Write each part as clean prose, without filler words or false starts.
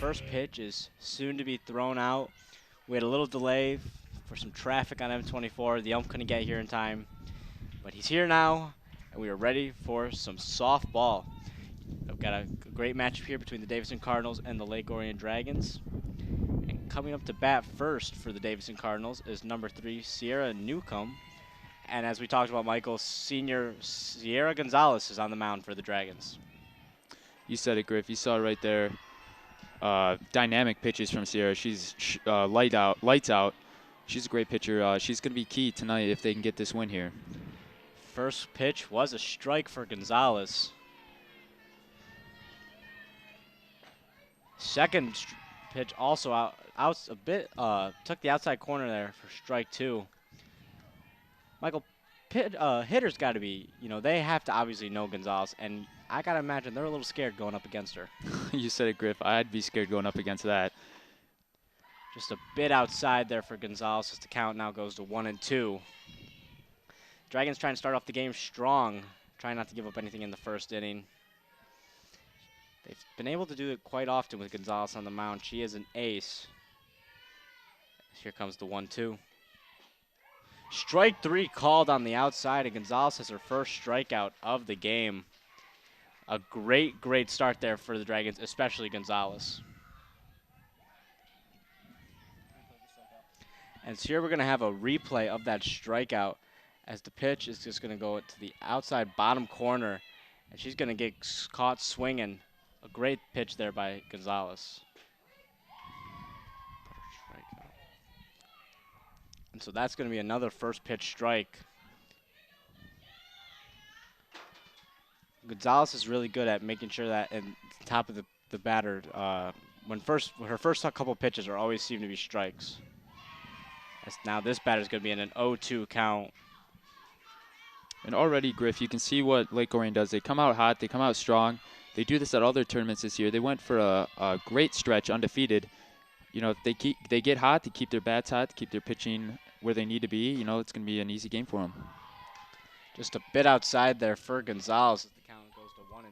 first pitch is soon to be thrown out. We had a little delay for some traffic on M24. The ump couldn't get here in time, but he's here now, and we are ready for some softball. I've got a great matchup here between the Davison Cardinals and the Lake Orion Dragons. And coming up to bat first for the Davison Cardinals is number 3, Sierra Newcomb. And as we talked about, Michael, senior Sierra Gonzalez is on the mound for the Dragons. You said it, Griff. You saw it right there. Dynamic pitches from Sierra. She's lights out. She's a great pitcher. She's going to be key tonight if they can get this win here. First pitch was a strike for Gonzalez. Second pitch also out a bit, took the outside corner there for strike 2. Michael, hitters got to be, they have to obviously know Gonzalez, and I got to imagine they're a little scared going up against her. You said it, Griff. I'd be scared going up against that. Just a bit outside there for Gonzalez as the count now goes to 1-2. Dragons trying to start off the game strong, trying not to give up anything in the first inning. They've been able to do it quite often with Gonzalez on the mound. She is an ace. Here comes the 1-2. Strike 3 called on the outside, and Gonzalez has her first strikeout of the game. A great, great start there for the Dragons, especially Gonzalez. And so here we're going to have a replay of that strikeout as the pitch is just going to go to the outside bottom corner, and she's going to get caught swinging. A great pitch there by Gonzalez. And so that's going to be another first pitch strike. Gonzalez is really good at making sure that at the top of the batter, her first couple pitches are always seem to be strikes. As now this batter is going to be in an 0-2 count. And already, Griff, you can see what Lake Orion does. They come out hot. They come out strong. They do this at other tournaments this year. They went for a great stretch, undefeated. If they get hot, they keep their bats hot, keep their pitching where they need to be. It's going to be an easy game for them. Just a bit outside there for Gonzalez as the count goes to 1-2.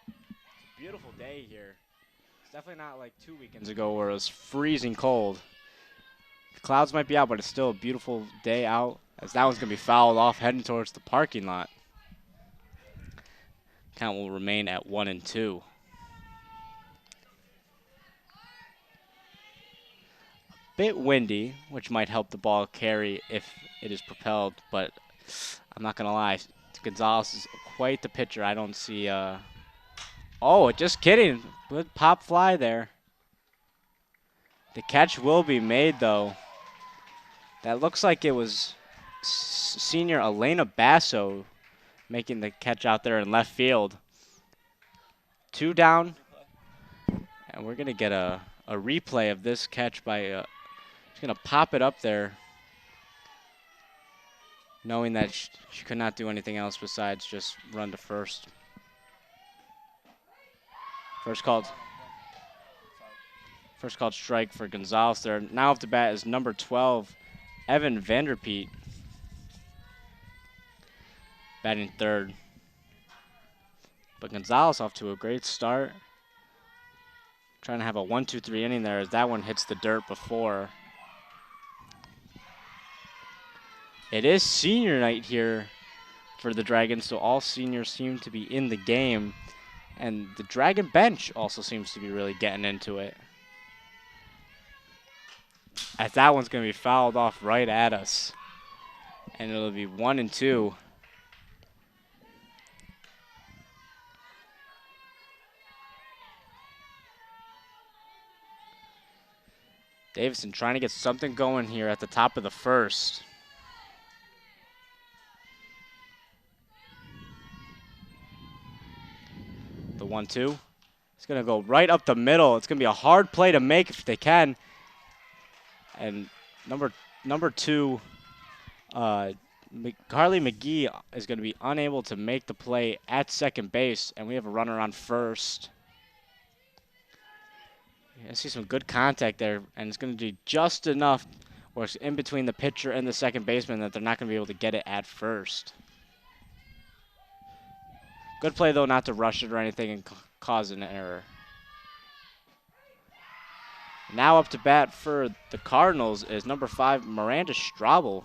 It's a beautiful day here. It's definitely not like 2 weekends ago where it was freezing cold. The clouds might be out, but it's still a beautiful day out, as that one's going to be fouled off heading towards the parking lot. Count will remain at 1-2. Bit windy, which might help the ball carry if it is propelled, but I'm not going to lie. Gonzalez is quite the pitcher. I don't see... Oh, just kidding. Good pop fly there. The catch will be made, though. That looks like it was senior Elena Basso making the catch out there in left field. 2 down, and we're going to get a replay of this catch by... She's going to pop it up there, knowing that she could not do anything else besides just run to first. First called strike for Gonzalez there. Now off the bat is number 12, Evan Vanderpeet, batting third. But Gonzalez off to a great start. Trying to have a 1-2-3 inning there as that one hits the dirt before. It is senior night here for the Dragons, so all seniors seem to be in the game. And the Dragon bench also seems to be really getting into it. As that one's going to be fouled off right at us. And it'll be 1-2. Davison trying to get something going here at the top of the first. The 1-2. It's going to go right up the middle. It's going to be a hard play to make if they can. And number 2, Carly McGee is going to be unable to make the play at second base, and we have a runner on first. I see some good contact there, and it's going to be just enough where it's in between the pitcher and the second baseman that they're not going to be able to get it at first. Good play, though, not to rush it or anything and cause an error. Now up to bat for the Cardinals is number 5, Miranda Straubel.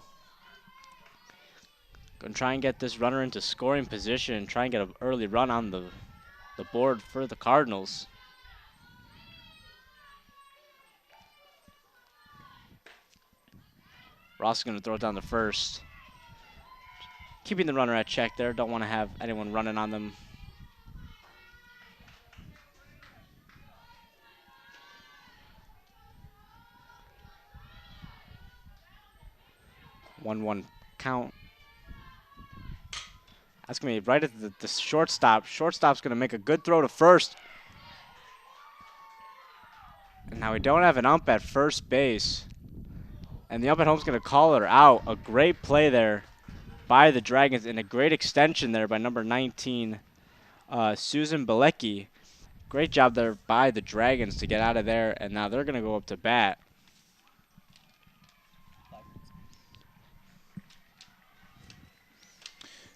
Going to try and get this runner into scoring position, try and get an early run on the board for the Cardinals. Ross is going to throw it down to first. Keeping the runner at check there. Don't want to have anyone running on them. 1-1 count. That's going to be right at the shortstop. Shortstop's going to make a good throw to first. And now we don't have an ump at first base. And the ump at home's going to call her out. A great play there by the Dragons and a great extension there by number 19, Susan Bilecki. Great job there by the Dragons to get out of there. And now they're going to go up to bat.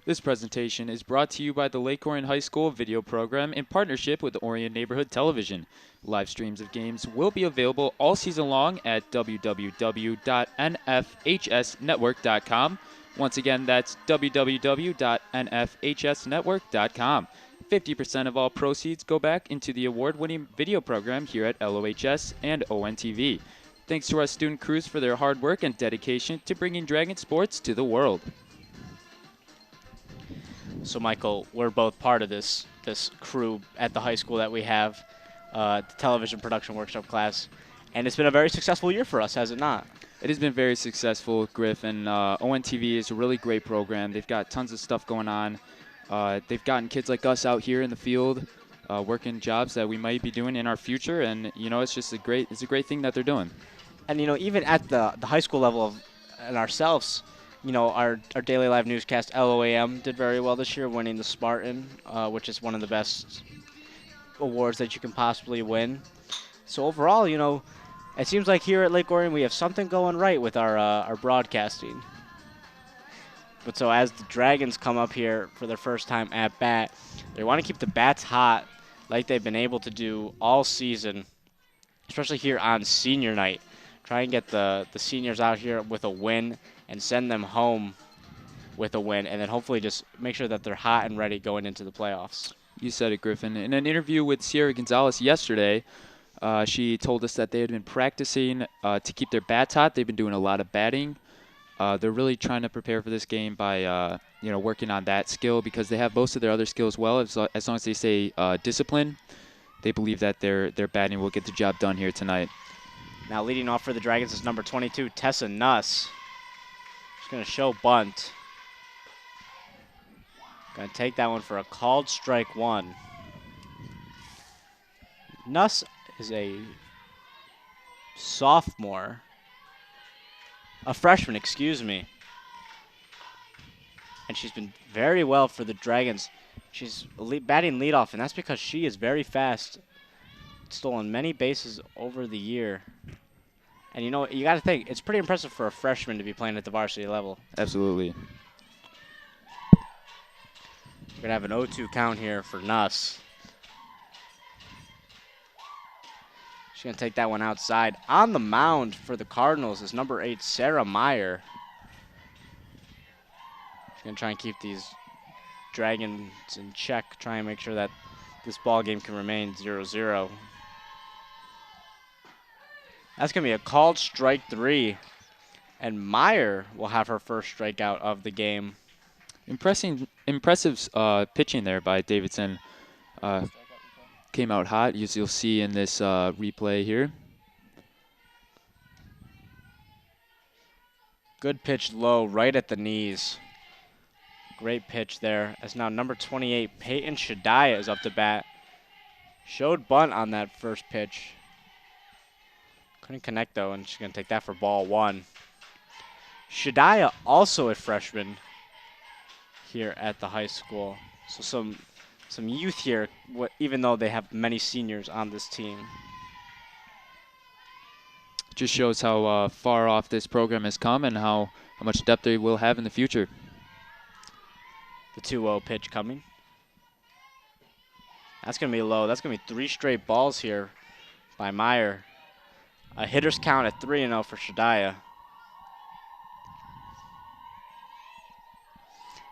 This presentation is brought to you by the Lake Orion High School video program in partnership with Orion Neighborhood Television. Live streams of games will be available all season long at www.nfhsnetwork.com. Once again, that's www.nfhsnetwork.com. 50% of all proceeds go back into the award-winning video program here at LOHS and ONTV. Thanks to our student crews for their hard work and dedication to bringing Dragon sports to the world. So, Michael, we're both part of this crew at the high school that we have, the television production workshop class, and it's been a very successful year for us, has it not? It has been very successful, Griff, and ONTV is a really great program. They've got tons of stuff going on. They've gotten kids like us out here in the field working jobs that we might be doing in our future, and it's just a great thing that they're doing. And even at the high school level and ourselves, our daily live newscast, LOAM, did very well this year, winning the Spartan, which is one of the best awards that you can possibly win. So overall, it seems like here at Lake Orion we have something going right with our broadcasting. But so as the Dragons come up here for their first time at bat, they want to keep the bats hot like they've been able to do all season, especially here on senior night. Try and get the seniors out here with a win and send them home with a win, and then hopefully just make sure that they're hot and ready going into the playoffs. You said it, Griffin. In an interview with Sierra Gonzalez yesterday, she told us that they had been practicing to keep their bats hot. They've been doing a lot of batting. They're really trying to prepare for this game by working on that skill because they have most of their other skills well. As long as they stay disciplined, they believe that their batting will get the job done here tonight. Now leading off for the Dragons is number 22, Tessa Nuss. She's going to show bunt. Going to take that one for a called strike one. Nuss is a sophomore. A freshman, excuse me. And she's been very well for the Dragons. She's batting leadoff, and that's because she is very fast. Stolen many bases over the year. And you got to think, it's pretty impressive for a freshman to be playing at the varsity level. Absolutely. We're going to have an 0-2 count here for Nuss. She's going to take that one outside. On the mound for the Cardinals is number 8, Sarah Meyer. She's going to try and keep these Dragons in check, try and make sure that this ball game can remain 0-0. That's going to be a called strike 3. And Meyer will have her first strikeout of the game. Impressive pitching there by Davison. Came out hot, as you'll see in this replay here. Good pitch low, right at the knees. Great pitch there. As now number 28, Peyton Shadiah is up to bat. Showed bunt on that first pitch. Couldn't connect though, and she's going to take that for ball one. Shadiah also a freshman here at the high school. So some youth here, even though they have many seniors on this team. Just shows how far off this program has come and how much depth they will have in the future. The 2-0 pitch coming. That's going to be low. That's going to be 3 straight balls here by Meyer. A hitter's count at 3-0 for Shadiah.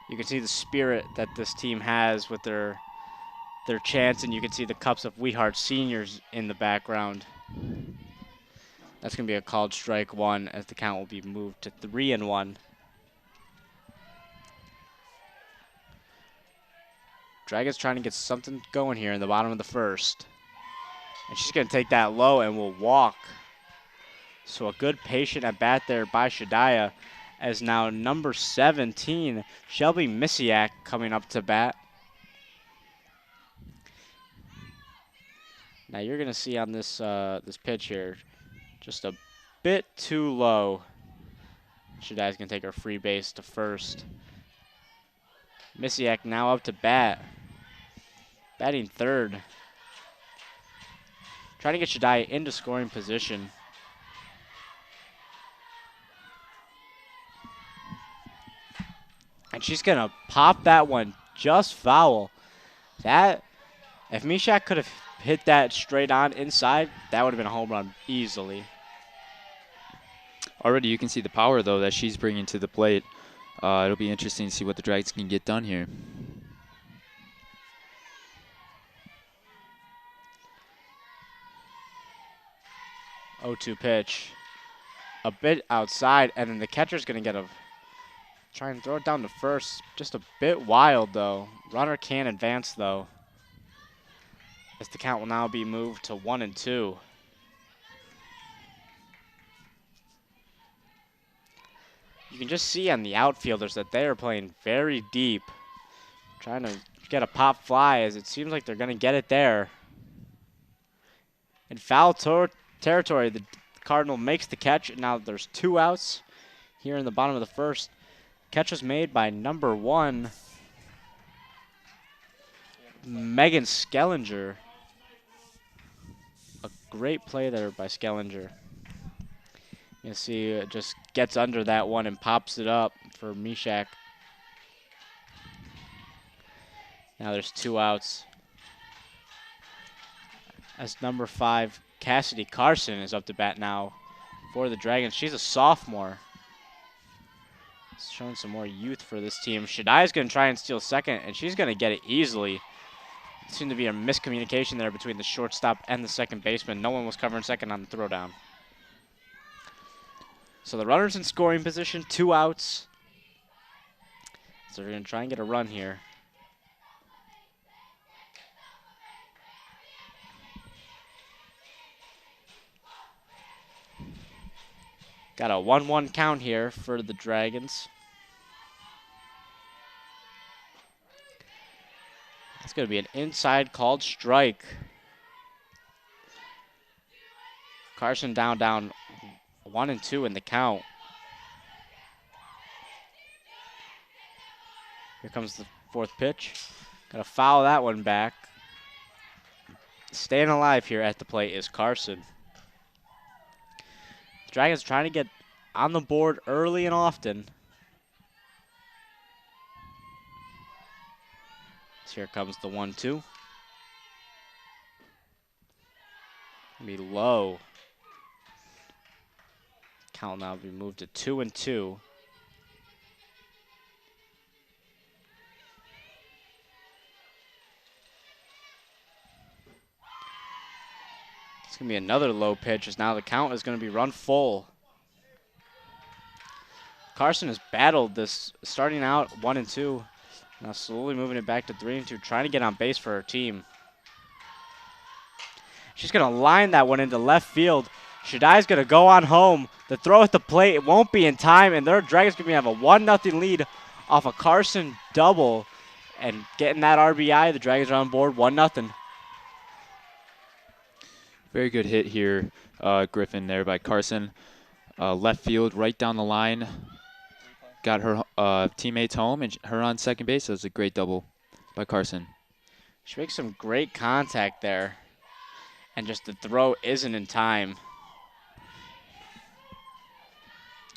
You can see the spirit that this team has with their chants, and you can see the cups of Weehart seniors in the background. That's going to be a called strike 1 as the count will be moved to 3-1. Dragons trying to get something going here in the bottom of the first. And she's going to take that low and will walk. So a good patient at bat there by Shadiah, as now number 17, Shelby Misiak, coming up to bat. Now you're going to see on this this pitch here, just a bit too low. Shadiah's going to take her free base to first. Misiak now up to bat. Batting third. Trying to get Shadiah into scoring position. And she's going to pop that one just foul. That, if Mishak could have hit that straight on inside, that would have been a home run easily. Already you can see the power, though, that she's bringing to the plate. It'll be interesting to see what the Dragons can get done here. 0-2 pitch. A bit outside, and then the catcher's going to get a try and throw it down to first. Just a bit wild, though. Runner can't advance, though, as the count will now be moved to 1-2. You can just see on the outfielders that they are playing very deep, trying to get a pop fly, as it seems like they're going to get it there. In foul territory, the Cardinal makes the catch, and now there's 2 outs here in the bottom of the first. Catch was made by number 1, Megan Skellinger. A great play there by Skellinger. You see it just gets under that one and pops it up for Mishak. Now there's 2 outs. As number 5, Cassidy Carson, is up to bat now for the Dragons. She's a sophomore. Showing some more youth for this team. Shadiah's going to try and steal second, and she's going to get it easily. It seemed to be a miscommunication there between the shortstop and the second baseman. No one was covering second on the throwdown. So the runner's in scoring position, 2 outs. So they're going to try and get a run here. Got a 1-1 count here for the Dragons. It's going to be an inside called strike. Carson down 1-2 in the count. Here comes the 4th pitch. Got to foul that one back. Staying alive here at the plate is Carson. The Dragons trying to get on the board early and often. So here comes the 1-2. Be low. Count now be moved to 2-2. It's going to be another low pitch, as now the count is going to be run full. Carson has battled this, starting out 1-2, now slowly moving it back to 3-2, trying to get on base for her team. She's going to line that one into left field. Shadiah's going to go on home. The throw at the plate, it won't be in time, and their Dragons going to have a 1-0 lead off a Carson double. And getting that RBI, the Dragons are on board 1-0. Very good hit here, Griffin, there by Carson. Left field, right down the line. Got her teammates home and her on second base. That was a great double by Carson. She makes some great contact there. And just the throw isn't in time.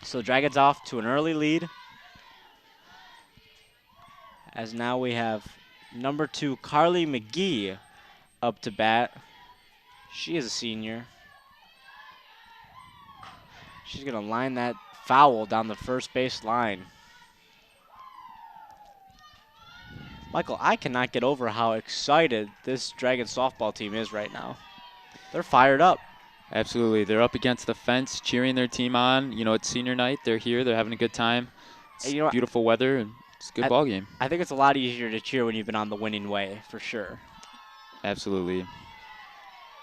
So Dragons off to an early lead. As now we have number 2, Carly McGee, up to bat. She is a senior. She's going to line that foul down the first base line. Michael, I cannot get over how excited this Dragon softball team is right now. They're fired up. Absolutely. They're up against the fence cheering their team on. You know, it's senior night. They're here. They're having a good time. It's You know, beautiful weather, and it's a good ball game. I think it's a lot easier to cheer when you've been on the winning way, for sure. Absolutely.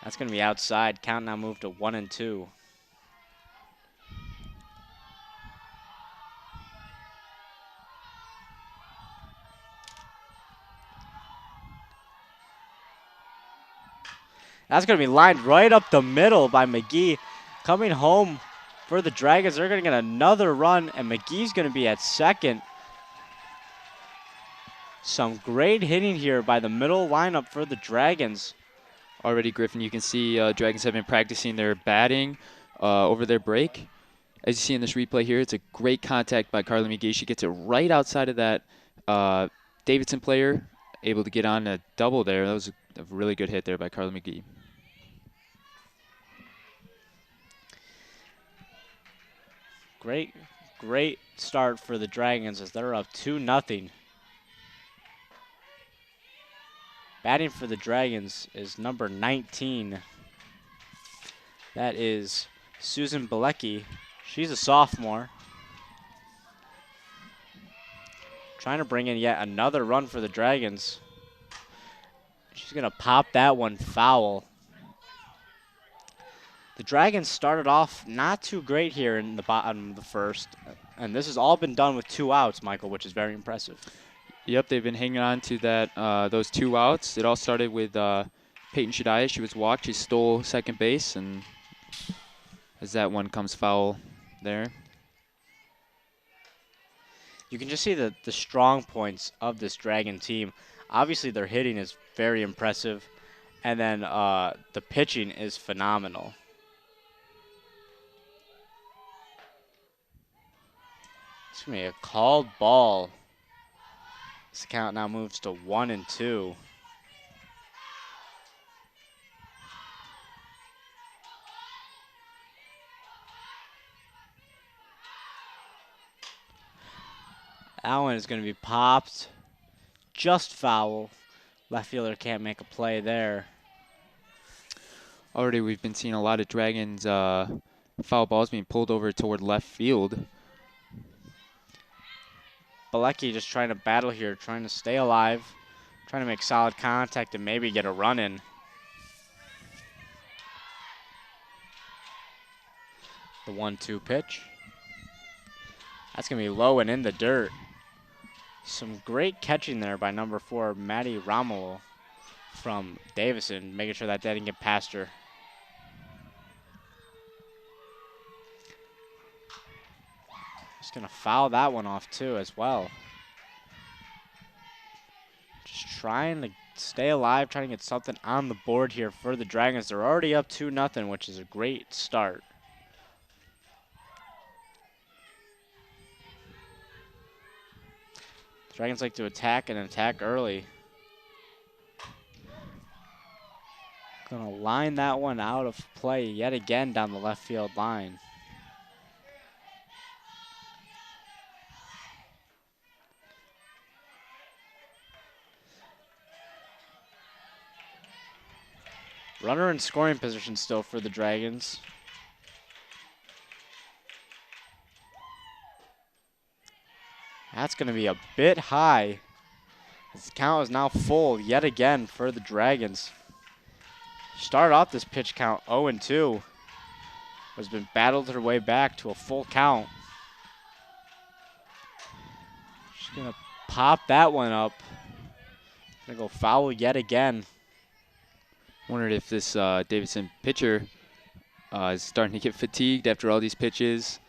That's going to be outside. Count now moved to 1-2. That's going to be lined right up the middle by McGee. Coming home for the Dragons. They're going to get another run, and McGee's going to be at second. Some great hitting here by the middle lineup for the Dragons. Already, Griffin, you can see Dragons have been practicing their batting over their break. As you see in this replay here, it's a great contact by Carly McGee. She gets it right outside of that Davison player, able to get on a double there. That was a really good hit there by Carly McGee. Great start for the Dragons as they're up 2-0. Batting for the Dragons is number 19. That is Susan Bilecki. She's a sophomore. Trying to bring in yet another run for the Dragons. She's going to pop that one foul. The Dragons started off not too great here in the bottom of the first. And this has all been done with 2 outs, Michael, which is very impressive. Yep, they've been hanging on to that those 2 outs. It all started with Peyton Shadiah. She was walked. She stole second base, and as that one comes foul there. You can just see the strong points of this Dragon team. Obviously, their hitting is very impressive, and then the pitching is phenomenal. It's going to be a called ball. This count now moves to 1-2. That one is going to be popped. Just foul. Left fielder can't make a play there. Already we've been seeing a lot of Dragons foul balls being pulled over toward left field. Bilecki just trying to battle here, trying to stay alive, trying to make solid contact and maybe get a run in. The 1-2 pitch. That's going to be low and in the dirt. Some great catching there by number 4, Maddie Rommel from Davison, making sure that didn't get past her. Just going to foul that one off too as well. Just trying to stay alive, trying to get something on the board here for the Dragons. They're already up 2-0, which is a great start. The Dragons like to attack and attack early. Gonna line that one out of play yet again down the left field line. Runner in scoring position still for the Dragons. That's going to be a bit high. This count is now full yet again for the Dragons. Started off this pitch count 0-2. Has been battled her way back to a full count. She's going to pop that one up. Going to go foul yet again. Wondered if this Davison pitcher is starting to get fatigued after all these pitches.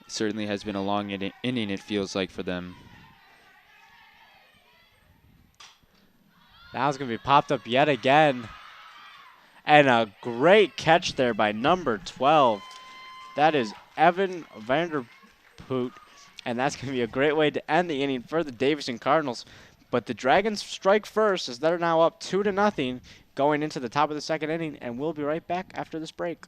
It certainly has been a long inning, it feels like, for them. Now it's going to be popped up yet again. And a great catch there by number 12. That is Evan Vanderpoot. And that's going to be a great way to end the inning for the Davison Cardinals. But the Dragons strike first as they're now up 2-0 going into the top of the second inning, and we'll be right back after this break.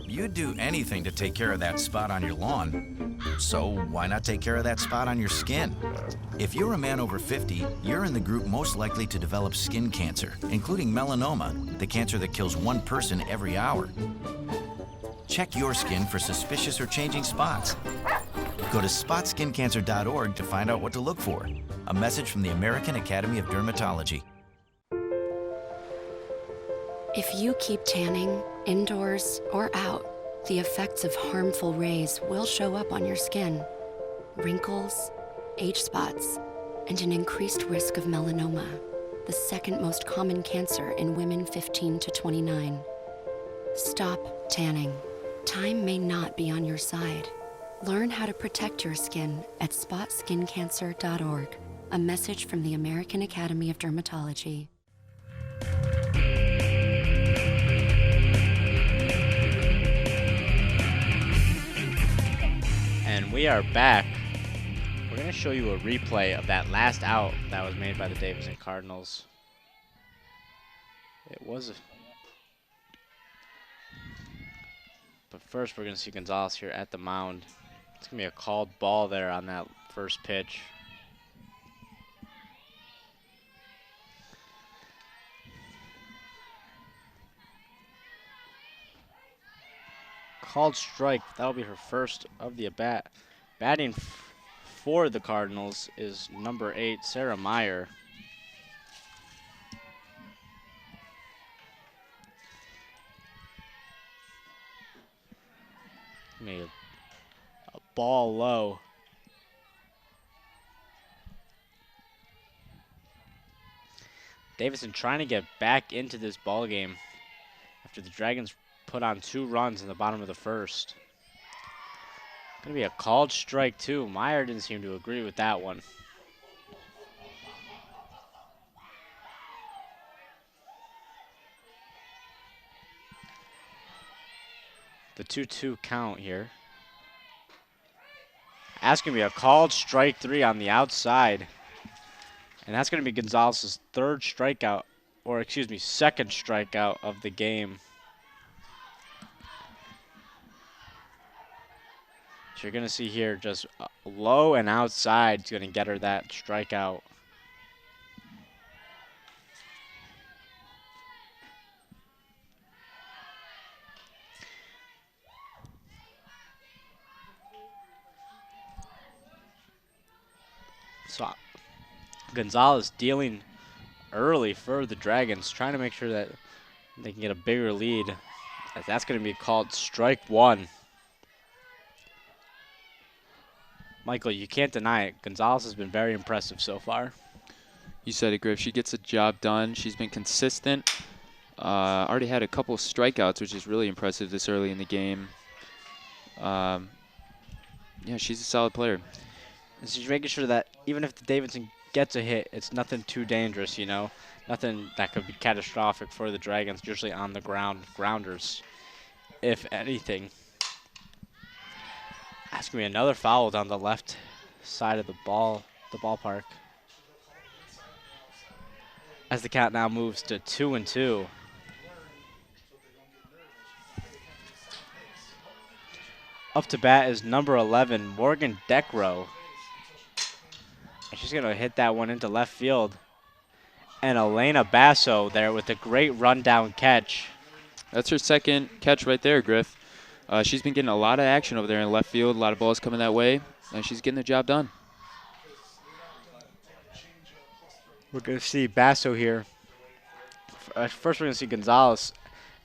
You'd do anything to take care of that spot on your lawn. So why not take care of that spot on your skin? If you're a man over 50, you're in the group most likely to develop skin cancer, including melanoma, the cancer that kills one person every hour. Check your skin for suspicious or changing spots. Go to spotskincancer.org to find out what to look for. A message from the American Academy of Dermatology. If you keep tanning, indoors or out, the effects of harmful rays will show up on your skin. Wrinkles, age spots, and an increased risk of melanoma, the second most common cancer in women 15 to 29. Stop tanning. Time may not be on your side. Learn how to protect your skin at spotskincancer.org. A message from the American Academy of Dermatology. And we are back. We're going to show you a replay of that last out that was made by the Davison Cardinals. But first we're going to see Gonzalez here at the mound. It's going to be a called ball there on that first pitch. Called strike. That'll be her first of the at-bat. Batting for the Cardinals is number 8, Sarah Meyer. Made a ball low. Davison trying to get back into this ball game after the Dragons put on 2 runs in the bottom of the first. Gonna be a called strike too. Meyer didn't seem to agree with that one. The 2-2 count here. That's gonna be a called strike 3 on the outside. And that's gonna be Gonzalez's second strikeout of the game. So you're going to see here just low and outside is going to get her that strikeout. So Gonzalez dealing early for the Dragons, trying to make sure that they can get a bigger lead. That's going to be called strike 1. Michael, you can't deny it. Gonzalez has been very impressive so far. You said it, Griff. She gets the job done. She's been consistent. Already had a couple of strikeouts, which is really impressive this early in the game. Yeah, she's a solid player. And she's making sure that even if the Davison gets a hit, it's nothing too dangerous, you know? Nothing that could be catastrophic for the Dragons, usually on the ground, grounders, if anything. That's going to be another foul down the left side of the ballpark. As the count now moves to 2-2. Up to bat is number 11, Morgan Deckrow. And she's going to hit that one into left field. And Elena Basso there with a great rundown catch. That's her second catch right there, Griff. She's been getting a lot of action over there in left field, a lot of balls coming that way, and she's getting the job done. We're going to see Basso here. First we're going to see Gonzalez,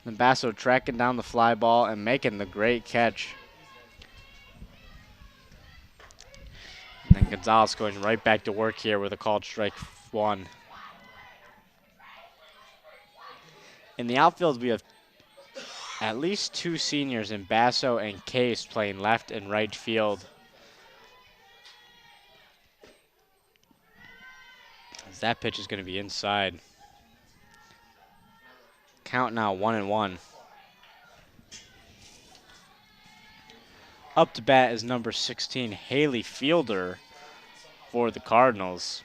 then Basso tracking down the fly ball and making the great catch. And then Gonzalez going right back to work here with a called strike 1. In the outfield, we have at least two seniors in Basso and Case playing left and right field. As that pitch is going to be inside. Count now 1-1. Up to bat is number 16, Haley Fielder for the Cardinals.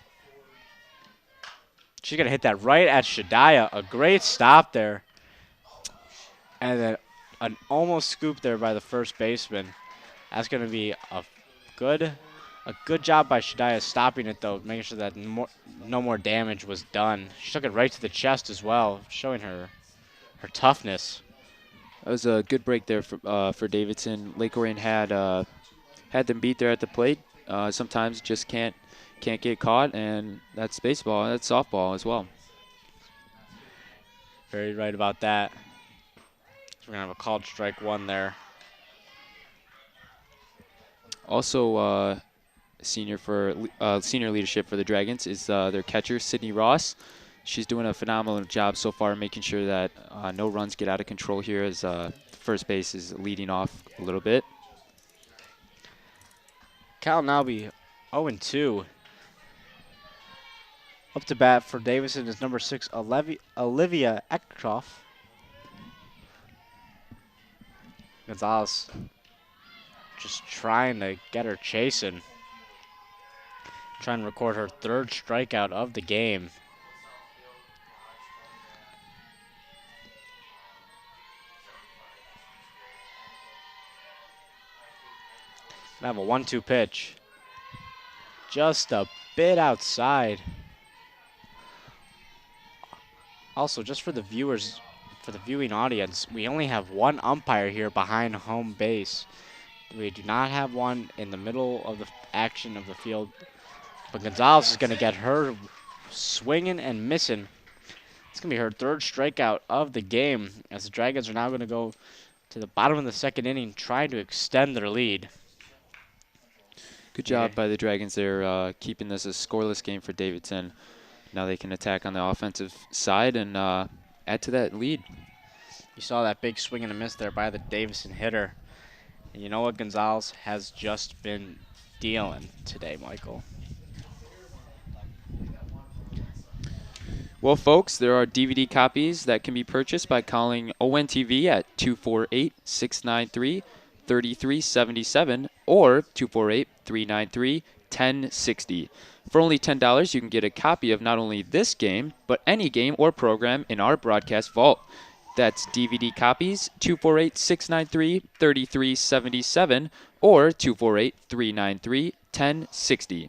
She's going to hit that right at Shadiah. A great stop there. And then an almost scoop there by the first baseman. That's going to be a good job by Shadiah stopping it, though, making sure that no more damage was done. She took it right to the chest as well, showing her toughness. That was a good break there for Davidson. Lake Orion had them beat there at the plate. Sometimes just can't get caught, and that's baseball. That's softball as well. Very right about that. So we're gonna have a called strike one there. Also, senior leadership for the Dragons is their catcher Sydney Ross. She's doing a phenomenal job so far, making sure that no runs get out of control here as first base is leading off a little bit. Cal now be 0-2. Up to bat for Davison is number 6, Olivia Eckhoff. Gonzalez just trying to get her chasing. Trying to record her third strikeout of the game. Gonna have a 1-2 pitch. Just a bit outside. Also, just for the viewers, for the viewing audience, we only have one umpire here behind home base. We do not have one in the middle of the action of the field. But Gonzalez is going to get her swinging and missing. It's going to be her third strikeout of the game, as the Dragons are now going to go to the bottom of the second inning, trying to extend their lead. Good job by the Dragons there, keeping this a scoreless game for Davidson. Now they can attack on the offensive side and add to that lead. You saw that big swing and a miss there by the Davison hitter. And you know what Gonzalez has just been dealing today, Michael? Well, folks, there are DVD copies that can be purchased by calling ONTV at 248-693-3377 or 248-393-1060. For only $10, you can get a copy of not only this game, but any game or program in our broadcast vault. That's DVD copies, 248-693-3377 or 248-393-1060.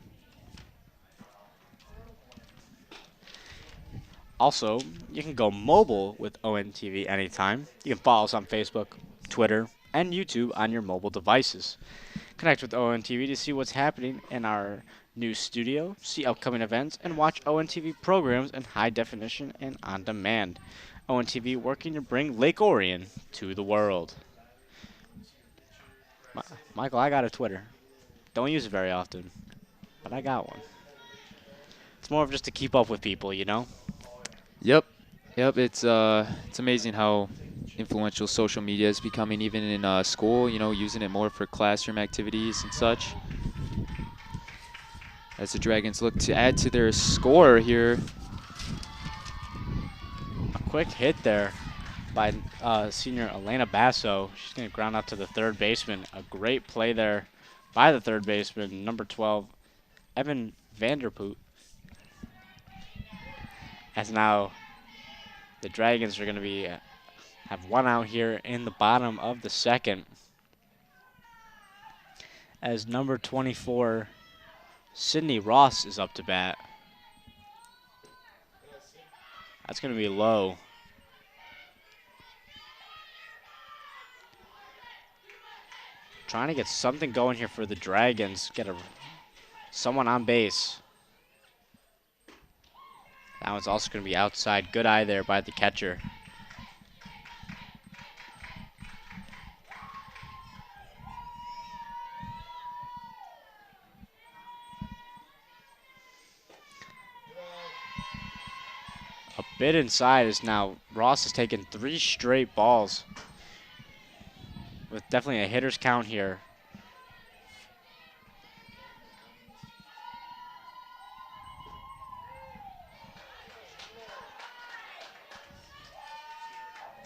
Also, you can go mobile with ONTV anytime. You can follow us on Facebook, Twitter, and YouTube on your mobile devices. Connect with ONTV to see what's happening in our new studio, see upcoming events, and watch ONTV programs in high definition and on demand. ONTV working to bring Lake Orion to the world. Michael, I got a Twitter. Don't use it very often, but I got one. It's more of just to keep up with people, you know? Yep. It's amazing how influential social media is becoming, even in school. You know, using it more for classroom activities and such. As the Dragons look to add to their score here. A quick hit there by senior Elena Basso. She's going to ground out to the third baseman. A great play there by the third baseman, number 12, Evan Vanderpoot. As now the Dragons are going to have one out here in the bottom of the second. As number 24, Sydney Ross is up to bat. That's going to be low. Trying to get something going here for the Dragons. Get someone on base. That one's also going to be outside. Good eye there by the catcher. A bit inside is now Ross has taken 3 straight balls. definitely a hitter's count here.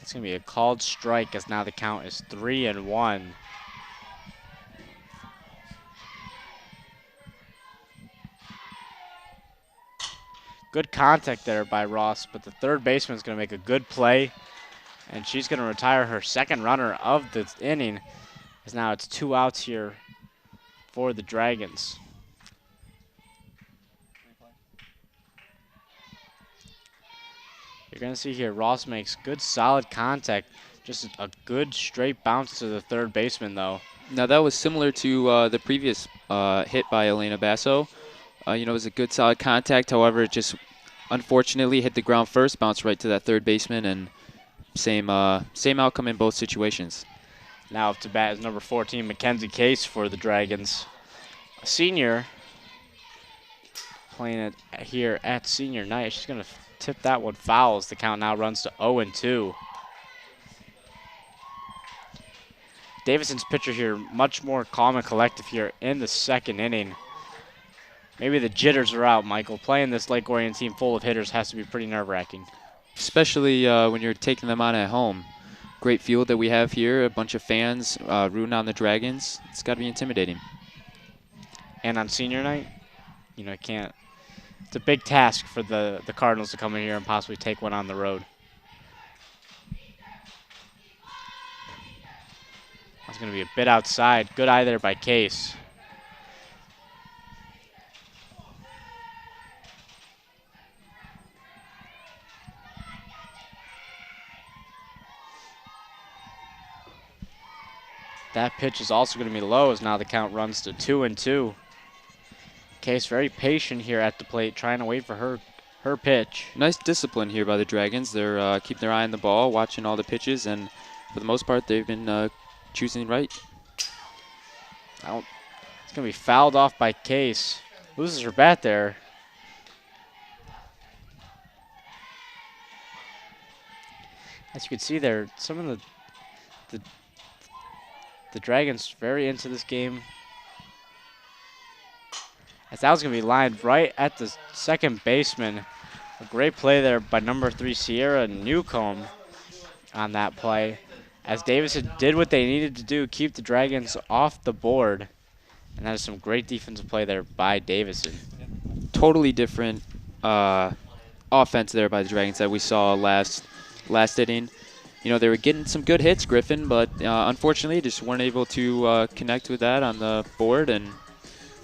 It's going to be a called strike as now the count is 3-1. Good contact there by Ross, but the third baseman is going to make a good play, and she's going to retire her second runner of the inning, as now it's 2 outs here for the Dragons. You're going to see here Ross makes good solid contact, just a good straight bounce to the third baseman though. Now that was similar to the previous hit by Elena Basso. You know, it was a good solid contact. However, it just unfortunately hit the ground first, bounced right to that third baseman, and same outcome in both situations. Now up to bat is number 14, Mackenzie Case for the Dragons. A senior playing it here at senior night. She's going to tip that one foul as the count now runs to 0-2. Davison's pitcher here much more calm and collective here in the second inning. Maybe the jitters are out, Michael. Playing this Lake Orion team full of hitters has to be pretty nerve-wracking. Especially when you're taking them on at home. Great field that we have here, a bunch of fans rooting on the Dragons. It's got to be intimidating. And on senior night, you know, it's a big task for the Cardinals to come in here and possibly take one on the road. That's going to be a bit outside. Good eye there by Case. That pitch is also going to be low as now the count runs to 2-2. Case very patient here at the plate, trying to wait for her pitch. Nice discipline here by the Dragons. They're keeping their eye on the ball, watching all the pitches, and for the most part, they've been choosing right. It's going to be fouled off by Case. Loses her bat there. As you can see there, some of the Dragons very into this game. As that was going to be lined right at the second baseman. A great play there by number 3 Sierra Newcomb on that play. As Davison did what they needed to do, keep the Dragons off the board. And that is some great defensive play there by Davison. Totally different offense there by the Dragons that we saw last inning. You know, they were getting some good hits, Griffin, but unfortunately just weren't able to connect with that on the board. And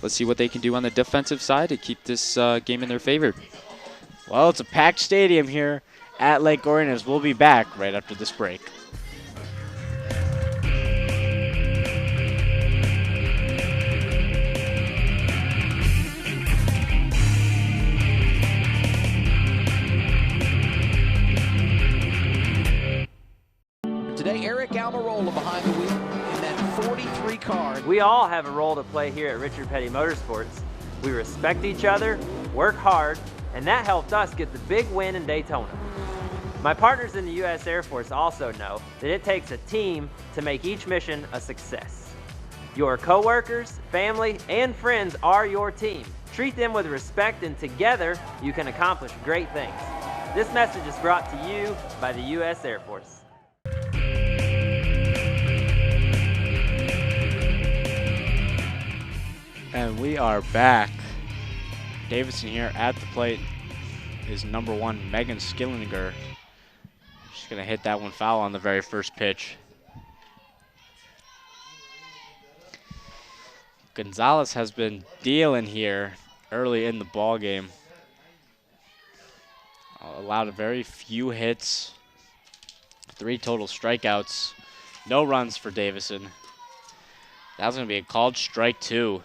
let's see what they can do on the defensive side to keep this game in their favor. Well, it's a packed stadium here at Lake Orion, as we'll be back right after this break. Today, Eric Almirola behind the wheel in that 43 car. We all have a role to play here at Richard Petty Motorsports. We respect each other, work hard, and that helped us get the big win in Daytona. My partners in the U.S. Air Force also know that it takes a team to make each mission a success. Your coworkers, family, and friends are your team. Treat them with respect, and together you can accomplish great things. This message is brought to you by the U.S. Air Force. And we are back. Davison here at the plate is number 1, Megan Skillinger. She's going to hit that one foul on the very first pitch. Gonzalez has been dealing here early in the ball game. Allowed a very few hits, 3 total strikeouts, no runs for Davison. That was going to be a called strike 2.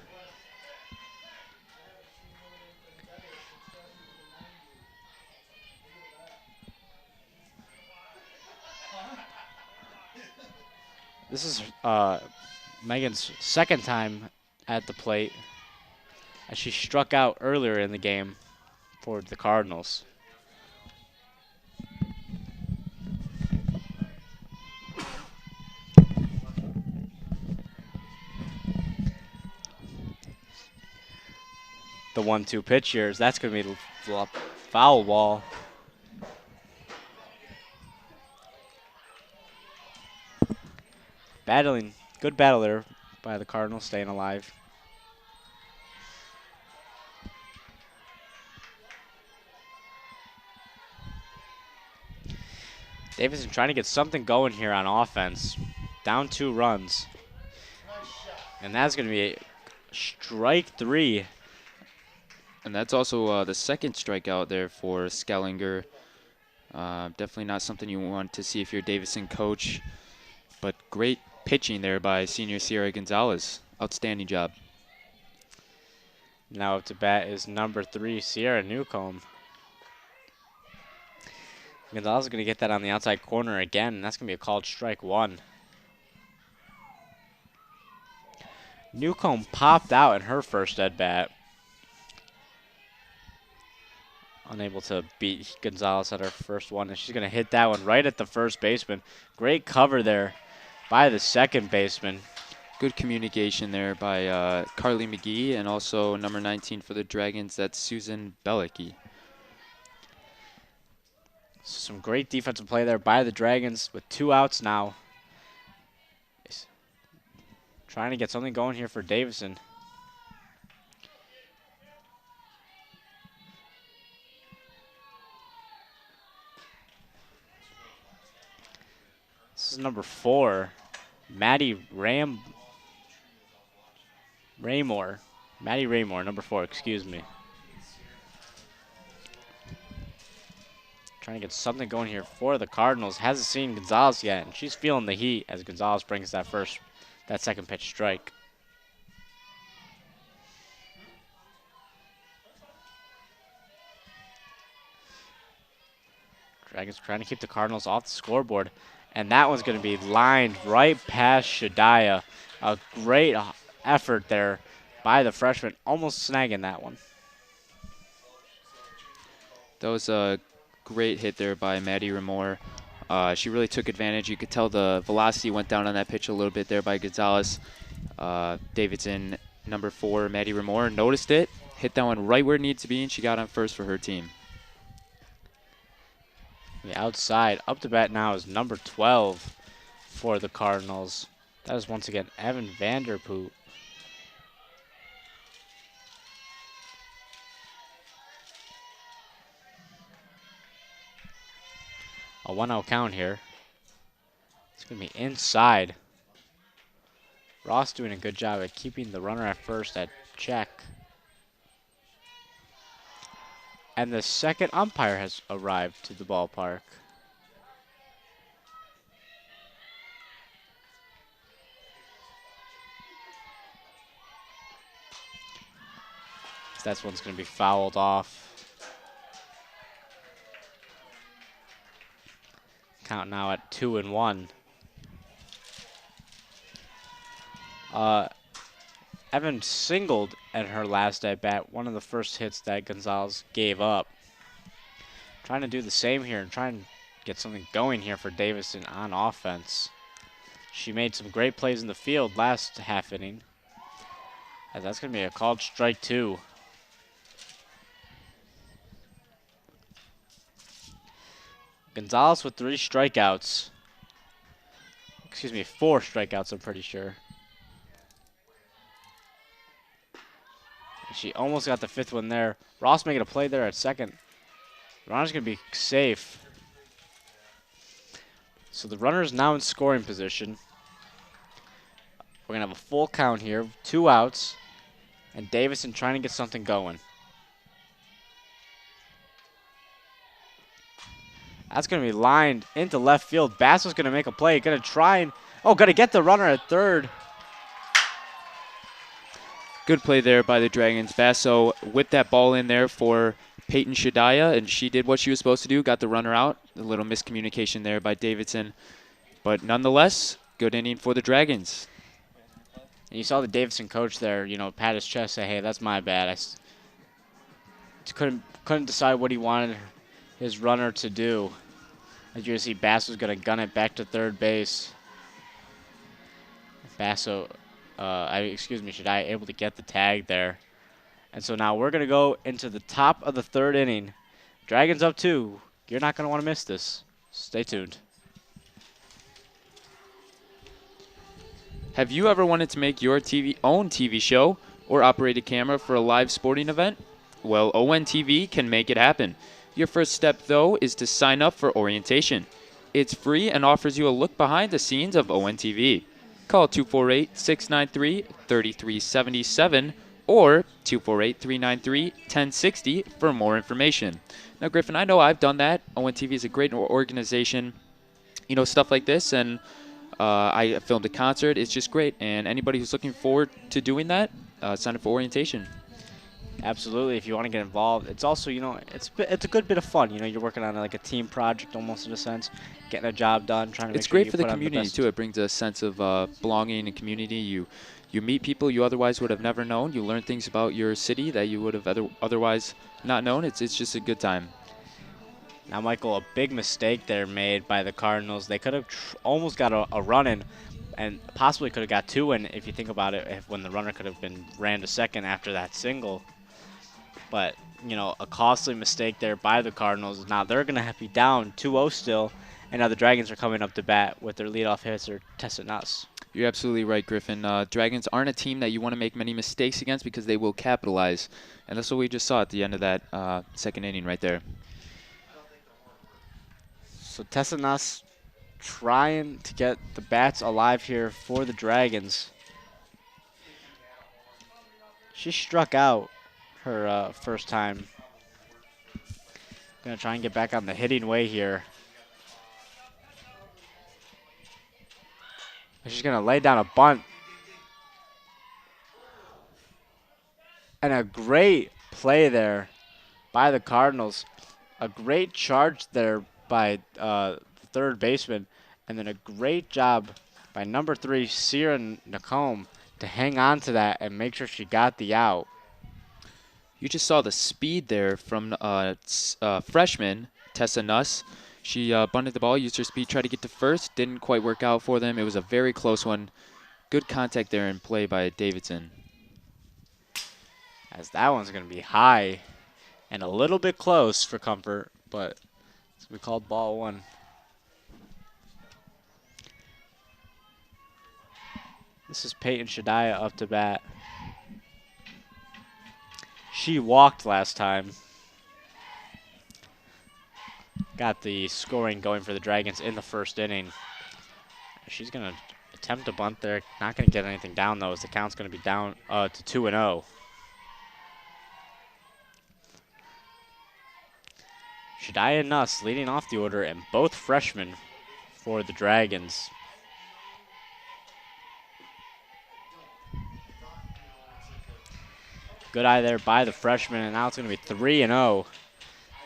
This is Megan's second time at the plate, as she struck out earlier in the game for the Cardinals. the 1-2 pitch here. That's going to be the foul ball. Battling, good battle there by the Cardinals, staying alive. Davison trying to get something going here on offense. Down 2 runs. And that's going to be strike 3. And that's also the second strikeout there for Skellinger. Definitely not something you want to see if you're a Davison coach. But great pitching there by senior Sierra Gonzalez. Outstanding job. Now up to bat is number 3, Sierra Newcomb. Gonzalez is going to get that on the outside corner again, and that's going to be a called strike 1. Newcomb popped out in her first at bat. Unable to beat Gonzalez at her first one, and she's going to hit that one right at the first baseman. Great cover there by the second baseman. Good communication there by Carly McGee, and also number 19 for the Dragons, that's Susan Bellicky. Some great defensive play there by the Dragons with 2 outs now. Trying to get something going here for Davison. This is number 4, Maddie Raymore. Maddie Raymore, number 4, excuse me. Trying to get something going here for the Cardinals. Hasn't seen Gonzalez yet, and she's feeling the heat as Gonzalez brings that second pitch strike. Dragons trying to keep the Cardinals off the scoreboard. And that one's going to be lined right past Shadiah. A great effort there by the freshman, almost snagging that one. That was a great hit there by Maddie Ramore. She really took advantage. You could tell the velocity went down on that pitch a little bit there by Gonzalez. Davidson, number 4, Maddie Ramore, noticed it, hit that one right where it needs to be, and she got on first for her team. The outside, up to bat now is number 12 for the Cardinals. That is once again Evan Vanderpoot. A 1-0 count here. It's going to be inside. Ross doing a good job at keeping the runner at first at check. And the second umpire has arrived to the ballpark. That one's going to be fouled off. Count now at 2-1. Evan singled at her last at bat, one of the first hits that Gonzalez gave up. Trying to do the same here and try and get something going here for Davison on offense. She made some great plays in the field last half inning. And that's going to be a called strike 2. Gonzalez with 3 strikeouts. Excuse me, 4 strikeouts, I'm pretty sure. She almost got the 5th one there. Ross making a play there at second. The runner's going to be safe. So the runner is now in scoring position. We're going to have a full count here, 2 outs. And Davison trying to get something going. That's going to be lined into left field. Basso's going to make a play. Going to try and, going to get the runner at third. Good play there by the Dragons. Basso with that ball in there for Peyton Shadiah, and she did what she was supposed to do, got the runner out. A little miscommunication there by Davidson. But nonetheless, good inning for the Dragons. And you saw the Davison coach there, pat his chest, say, hey, that's my bad. I couldn't decide what he wanted his runner to do. As you can see, Basso's going to gun it back to third base. Shadiah able to get the tag there. And so now we're going to go into the top of the 3rd inning. Dragons up 2. You're not going to want to miss this. Stay tuned. Have you ever wanted to make your own TV show or operate a camera for a live sporting event? Well, ONTV can make it happen. Your first step, though, is to sign up for orientation. It's free and offers you a look behind the scenes of ONTV. Call 248-693-3377 or 248-393-1060 for more information. Now, Griffin, I know I've done that. ONTV is a great organization, you know, stuff like this, and I filmed a concert. It's just great, and anybody who's looking forward to doing that, sign up for orientation. Absolutely, if you want to get involved. It's also, you know, it's a good bit of fun. You know, you're working on like a team project almost in a sense, getting a job done, trying to make It's sure great you for the put on community, best. too. It brings a sense of belonging and community. You meet people you otherwise would have never known. You learn things about your city that you would have otherwise not known. It's just a good time. Now, Michael, a big mistake there made by the Cardinals. They could have almost got a run in and possibly could have got 2 in if you think about it, when the runner could have been ran to second after that single. But, you know, a costly mistake there by the Cardinals. Now they're going to be down 2-0 still, and now the Dragons are coming up to bat with their leadoff hitter, Tessa Nuss. You're absolutely right, Griffin. Dragons aren't a team that you want to make many mistakes against because they will capitalize. And that's what we just saw at the end of that 2nd inning right there. So Tessa Nuss trying to get the bats alive here for the Dragons. She struck out her first time. Gonna try and get back on the hitting way here. She's gonna lay down a bunt. And a great play there by the Cardinals. A great charge there by the 3rd baseman. And then a great job by number 3, Sierra Nacombe, to hang on to that and make sure she got the out. You just saw the speed there from freshman Tessa Nuss. She bunted the ball, used her speed, tried to get to first. Didn't quite work out for them. It was a very close one. Good contact there in play by Davison. As that one's going to be high and a little bit close for comfort, but it's going to be called ball 1. This is Peyton Shadiah up to bat. She walked last time. Got the scoring going for the Dragons in the 1st inning. She's going to attempt a bunt there. Not going to get anything down, though, as the count's going to be down to 2-0. Shadiah Nuss leading off the order, and both freshmen for the Dragons. Good eye there by the freshman, and now it's going to be 3-0,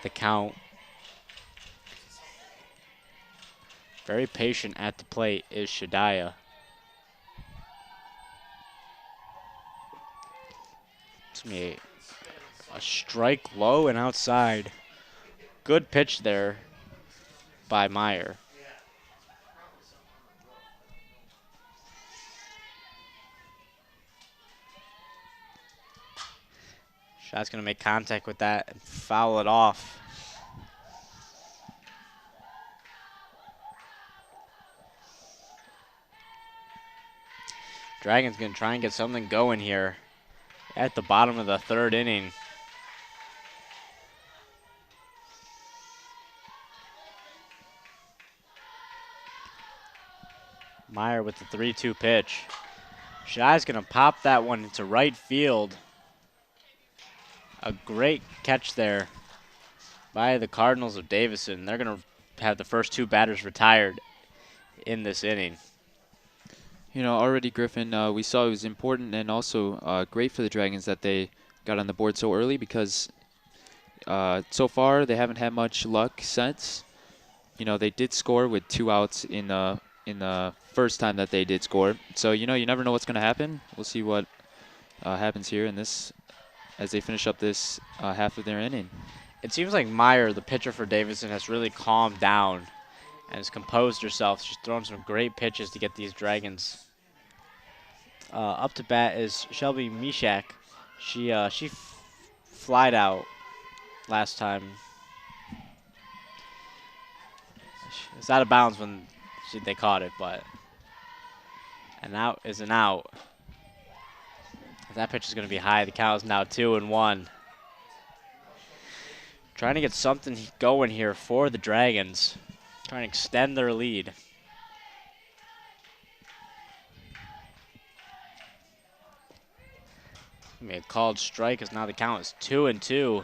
the count. Very patient at the plate is Shadiah. It's going to be a strike low and outside. Good pitch there by Meyer. Shot's going to make contact with that and foul it off. Dragons going to try and get something going here at the bottom of the 3rd inning. Meyer with the 3-2 pitch. Shai's going to pop that one into right field. A great catch there by the Cardinals of Davison. They're going to have the first 2 batters retired in this inning. You know, already, Griffin, we saw it was important and also great for the Dragons that they got on the board so early because so far they haven't had much luck since. You know, they did score with 2 outs in the first time that they did score. So, you know, you never know what's going to happen. We'll see what happens here in this as they finish up this half of their inning. It seems like Meyer, the pitcher for Davison, has really calmed down and has composed herself. She's thrown some great pitches to get these Dragons. Up to bat is Shelby Mishak. She flied out last time. It's out of bounds when they caught it, but an out is an out. That pitch is going to be high. The count is now 2-1. Trying to get something going here for the Dragons. Trying to extend their lead. A called strike as now the count is 2-2.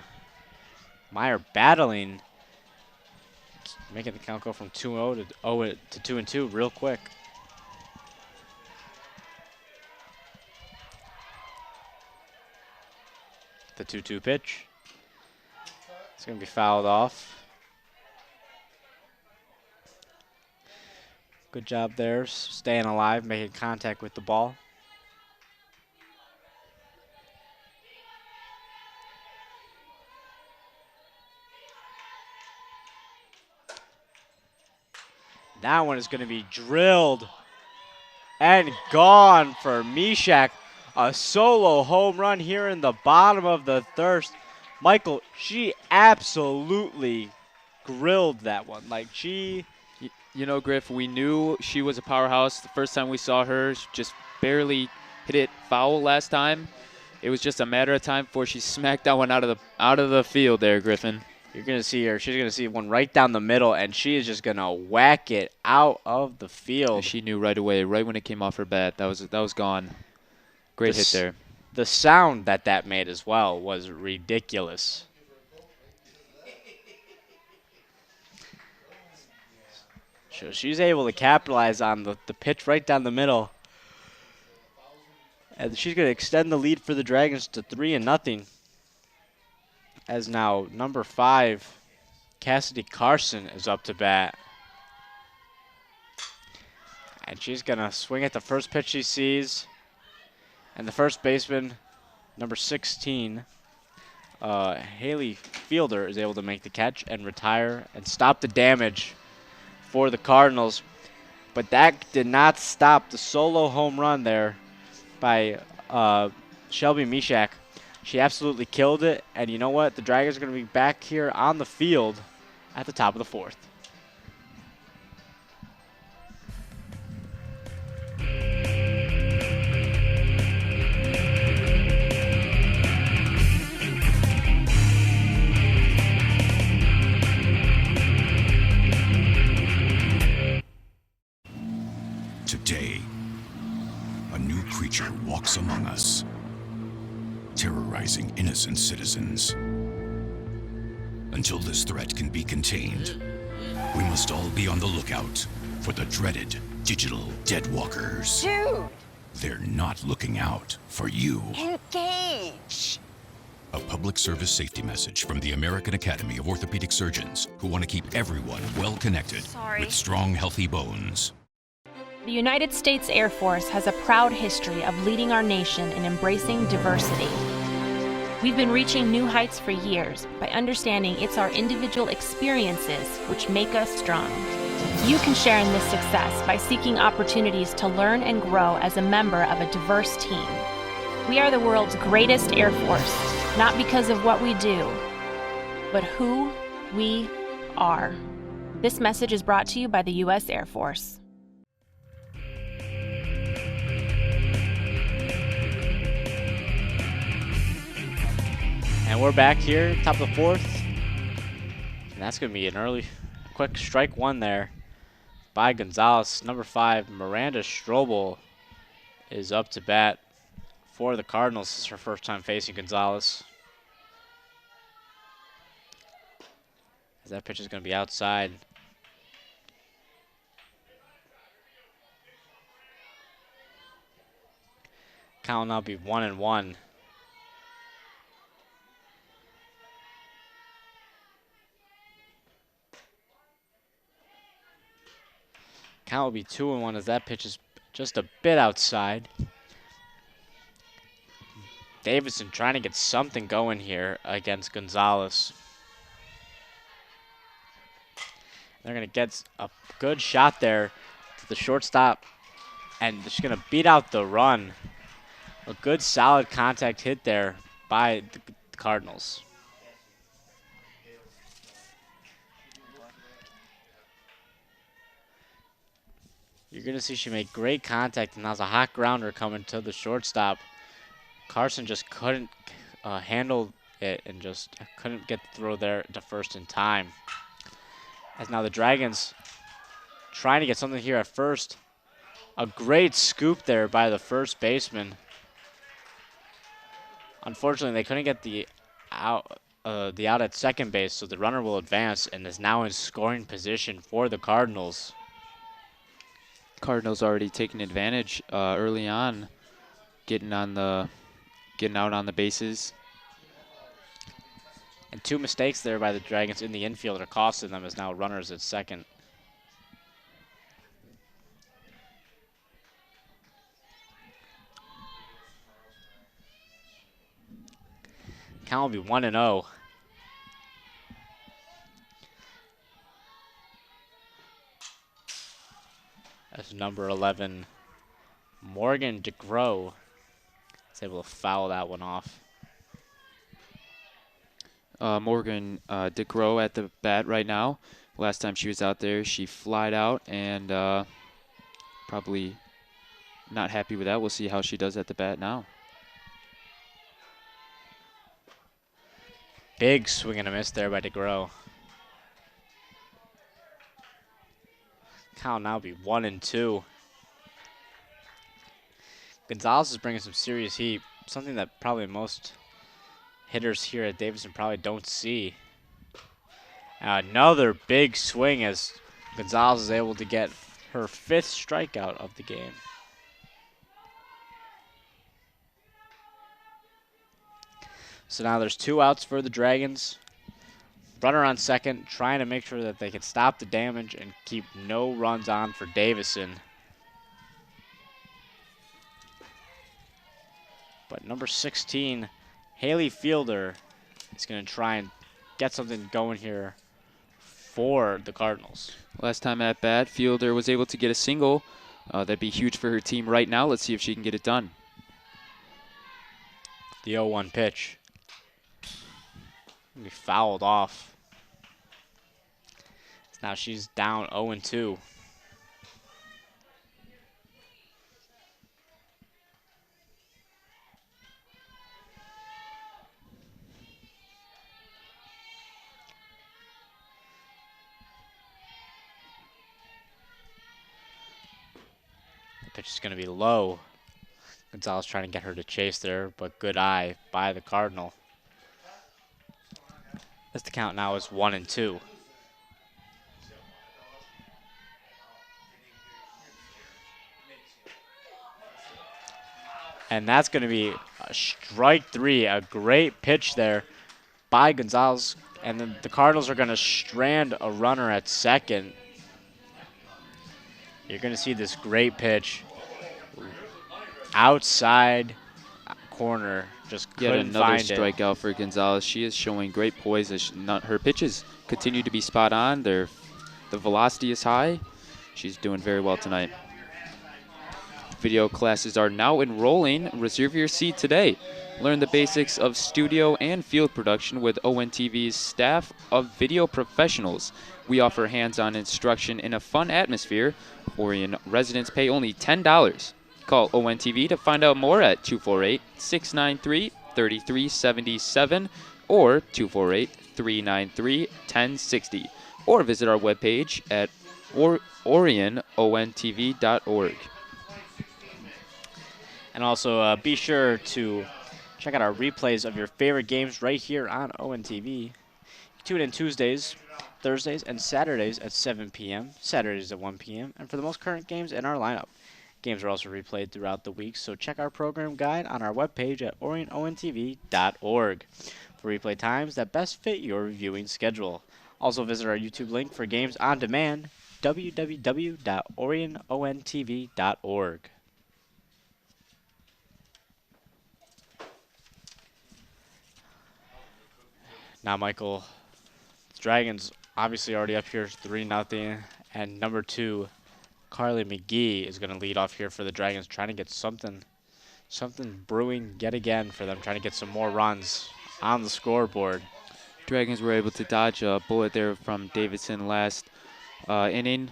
Meyer battling, making the count go from 2-0 to 2-2 real quick. The 2-2 pitch. It's going to be fouled off. Good job there, staying alive, making contact with the ball. That one is going to be drilled and gone for Mishak. A solo home run here in the bottom of the third. Michael, she absolutely grilled that one. Like she... You know, Griff, we knew she was a powerhouse. The first time we saw her, she just barely hit it foul last time. It was just a matter of time before she smacked that one out of the field there, Griffin. You're going to see her. She's going to see one right down the middle, and she is just going to whack it out of the field. And she knew right away, right when it came off her bat. That was gone. Great hit there. The sound that made as well was ridiculous. So she's able to capitalize on the pitch right down the middle. And she's going to extend the lead for the Dragons to 3-0. As now number 5, Cassidy Carson, is up to bat. And she's going to swing at the first pitch she sees. And the first baseman, number 16, Haley Fielder, is able to make the catch and retire and stop the damage for the Cardinals. But that did not stop the solo home run there by Shelby Mishak. She absolutely killed it, and you know what? The Dragons are going to be back here on the field at the top of the fourth. Today, a new creature walks among us, terrorizing innocent citizens. Until this threat can be contained, we must all be on the lookout for the dreaded digital deadwalkers. Dude! They're not looking out for you. Engage! A public service safety message from the American Academy of Orthopedic Surgeons, who want to keep everyone well connected with strong, healthy bones. The United States Air Force has a proud history of leading our nation in embracing diversity. We've been reaching new heights for years by understanding it's our individual experiences which make us strong. You can share in this success by seeking opportunities to learn and grow as a member of a diverse team. We are the world's greatest Air Force, not because of what we do, but who we are. This message is brought to you by the U.S. Air Force. And we're back here, top of the fourth. And that's going to be an early, quick strike one there by Gonzalez. Number 5, Miranda Strobel, is up to bat for the Cardinals. This is her first time facing Gonzalez. As that pitch is going to be outside. Count will now be 1-1. Count will be 2-1 as that pitch is just a bit outside. Davison trying to get something going here against Gonzalez. They're going to get a good shot there to the shortstop, and just going to beat out the run. A good solid contact hit there by the Cardinals. You're going to see she made great contact, and that was a hot grounder coming to the shortstop. Carson just couldn't handle it and just couldn't get the throw there to first in time. As now the Dragons trying to get something here at first. A great scoop there by the first baseman. Unfortunately, they couldn't get the out at second base, so the runner will advance and is now in scoring position for the Cardinals. Cardinals already taking advantage early on, getting out on the bases. And two mistakes there by the Dragons in the infield are costing them as now runners at second. Count will be 1-0. As number 11, Morgan DeGrow, is able to foul that one off. Morgan DeGrow at the bat right now. Last time she was out there, she flied out and probably not happy with that. We'll see how she does at the bat now. Big swing and a miss there by DeGrow. Count now be 1-2. Gonzalez is bringing some serious heat, something that probably most hitters here at Davison probably don't see. Another big swing as Gonzalez is able to get her 5th strikeout of the game. So now there's 2 outs for the Dragons. Runner on second, trying to make sure that they can stop the damage and keep no runs on for Davison. But number 16, Haley Fielder, is going to try and get something going here for the Cardinals. Last time at bat, Fielder was able to get a single. That'd be huge for her team right now. Let's see if she can get it done. The 0-1 pitch. Be fouled off. Now she's down 0-2. The pitch is going to be low. Gonzalez trying to get her to chase there, but good eye by the Cardinal. As the count now is 1-2. And that's going to be a strike 3, a great pitch there by Gonzalez. And then the Cardinals are going to strand a runner at second. You're going to see this great pitch. Outside corner, just couldn't Yet another find it. strikeout for Gonzalez. She is showing great poise as her pitches continue to be spot on. The velocity is high. She's doing very well tonight. Video classes are now enrolling. Reserve your seat today. Learn the basics of studio and field production with ONTV's staff of video professionals. We offer hands-on instruction in a fun atmosphere. Orion residents pay only $10. Call ONTV to find out more at 248-693-3377 or 248-393-1060. Or visit our webpage at orionontv.org. And also be sure to check out our replays of your favorite games right here on ONTV. Tune in Tuesdays, Thursdays, and Saturdays at 7 p.m., Saturdays at 1 p.m., and for the most current games in our lineup. Games are also replayed throughout the week, so check our program guide on our webpage at orionontv.org for replay times that best fit your viewing schedule. Also visit our YouTube link for games on demand, www.orionontv.org. Now, Michael, the Dragons obviously already up here 3-0, and number 2, Carly McGee, is going to lead off here for the Dragons, trying to get something brewing yet again for them, trying to get some more runs on the scoreboard. Dragons were able to dodge a bullet there from Davison last inning,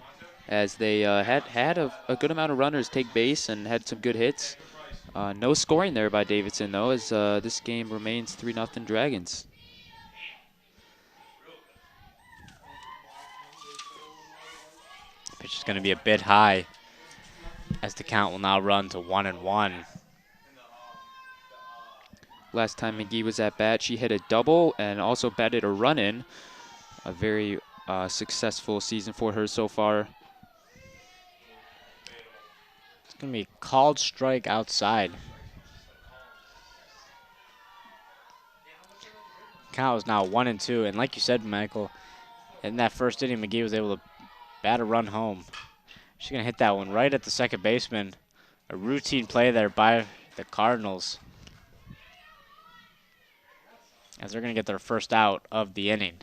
as they had a good amount of runners take base and had some good hits. No scoring there by Davison, though, as this game remains 3-0 Dragons. Pitch is going to be a bit high, as the count will now run to 1-1. Last time McGee was at bat, she hit a double and also batted a run-in. A very successful season for her so far. It's going to be a called strike outside. Count is now 1-2, and like you said, Michael, in that first inning, McGee was able to bat a run home. She's going to hit that one right at the second baseman. A routine play there by the Cardinals, as they're going to get their first out of the inning.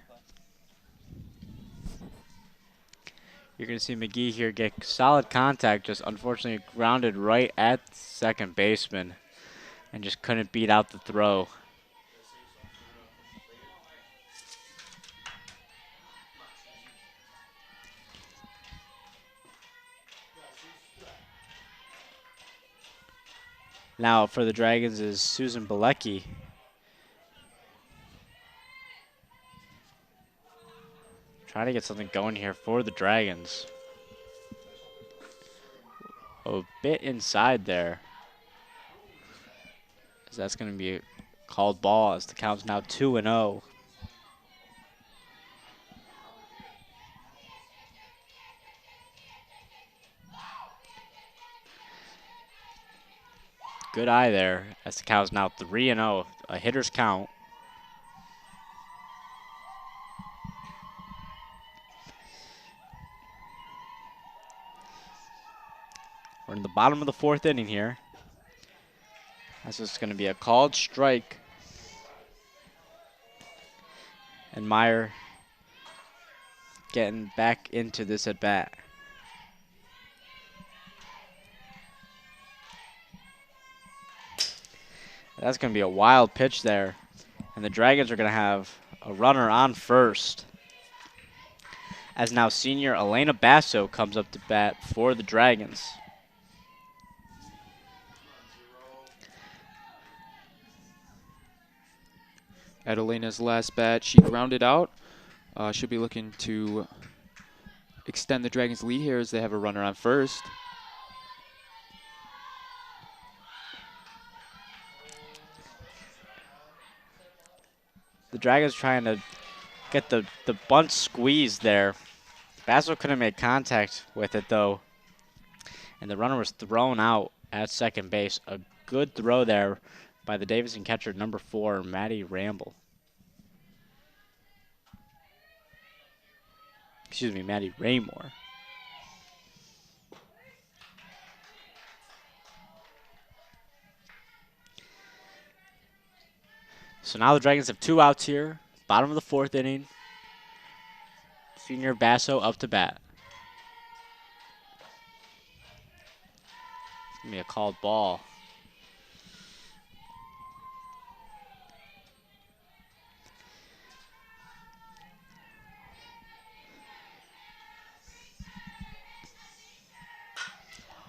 You're going to see McGee here get solid contact, just unfortunately grounded right at second baseman, and just couldn't beat out the throw. Now for the Dragons is Susan Bilecki. Trying to get something going here for the Dragons. A bit inside there, as that's going to be a called ball, as the count's now 2-0. Good eye there, as the count's now 3-0, a hitter's count. We're in the bottom of the fourth inning here. This is going to be a called strike. And Meyer getting back into this at bat. That's going to be a wild pitch there. And the Dragons are going to have a runner on first, as now senior Elena Basso comes up to bat for the Dragons. At Elena's last bat, she grounded out. She'll be looking to extend the Dragons' lead here, as they have a runner on first. The Dragons trying to get the bunt squeezed there. Basso couldn't make contact with it, though, and the runner was thrown out at second base. A good throw there by the Davison catcher, number 4, Maddie Ramble. Excuse me, Maddie Raymore. So now the Dragons have 2 outs here, bottom of the fourth inning. Senior Basso up to bat. It's going to be a called ball.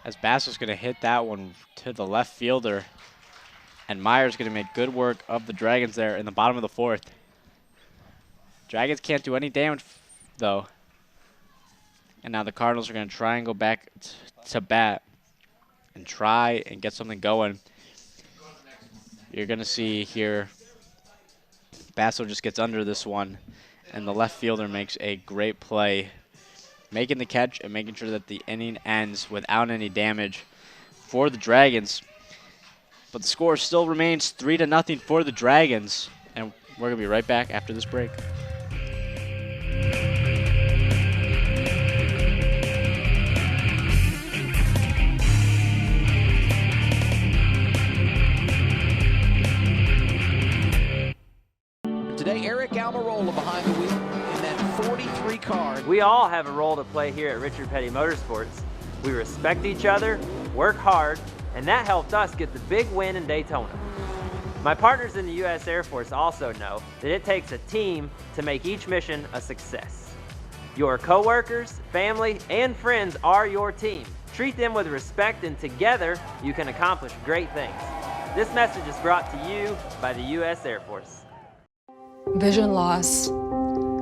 As Basso's going to hit that one to the left fielder. And Meyer's going to make good work of the Dragons there in the bottom of the fourth. Dragons can't do any damage, though. And now the Cardinals are going to try and go back to bat and try and get something going. You're going to see here Basso just gets under this one, and the left fielder makes a great play, making the catch and making sure that the inning ends without any damage for the Dragons. But the score still remains 3-0 for the Dragons, and we're going to be right back after this break. Today, Eric Almirola behind the wheel in that 43 car. We all have a role to play here at Richard Petty Motorsports. We respect each other, work hard, and that helped us get the big win in Daytona. My partners in the U.S. Air Force also know that it takes a team to make each mission a success. Your coworkers, family, and friends are your team. Treat them with respect, and together you can accomplish great things. This message is brought to you by the U.S. Air Force. Vision loss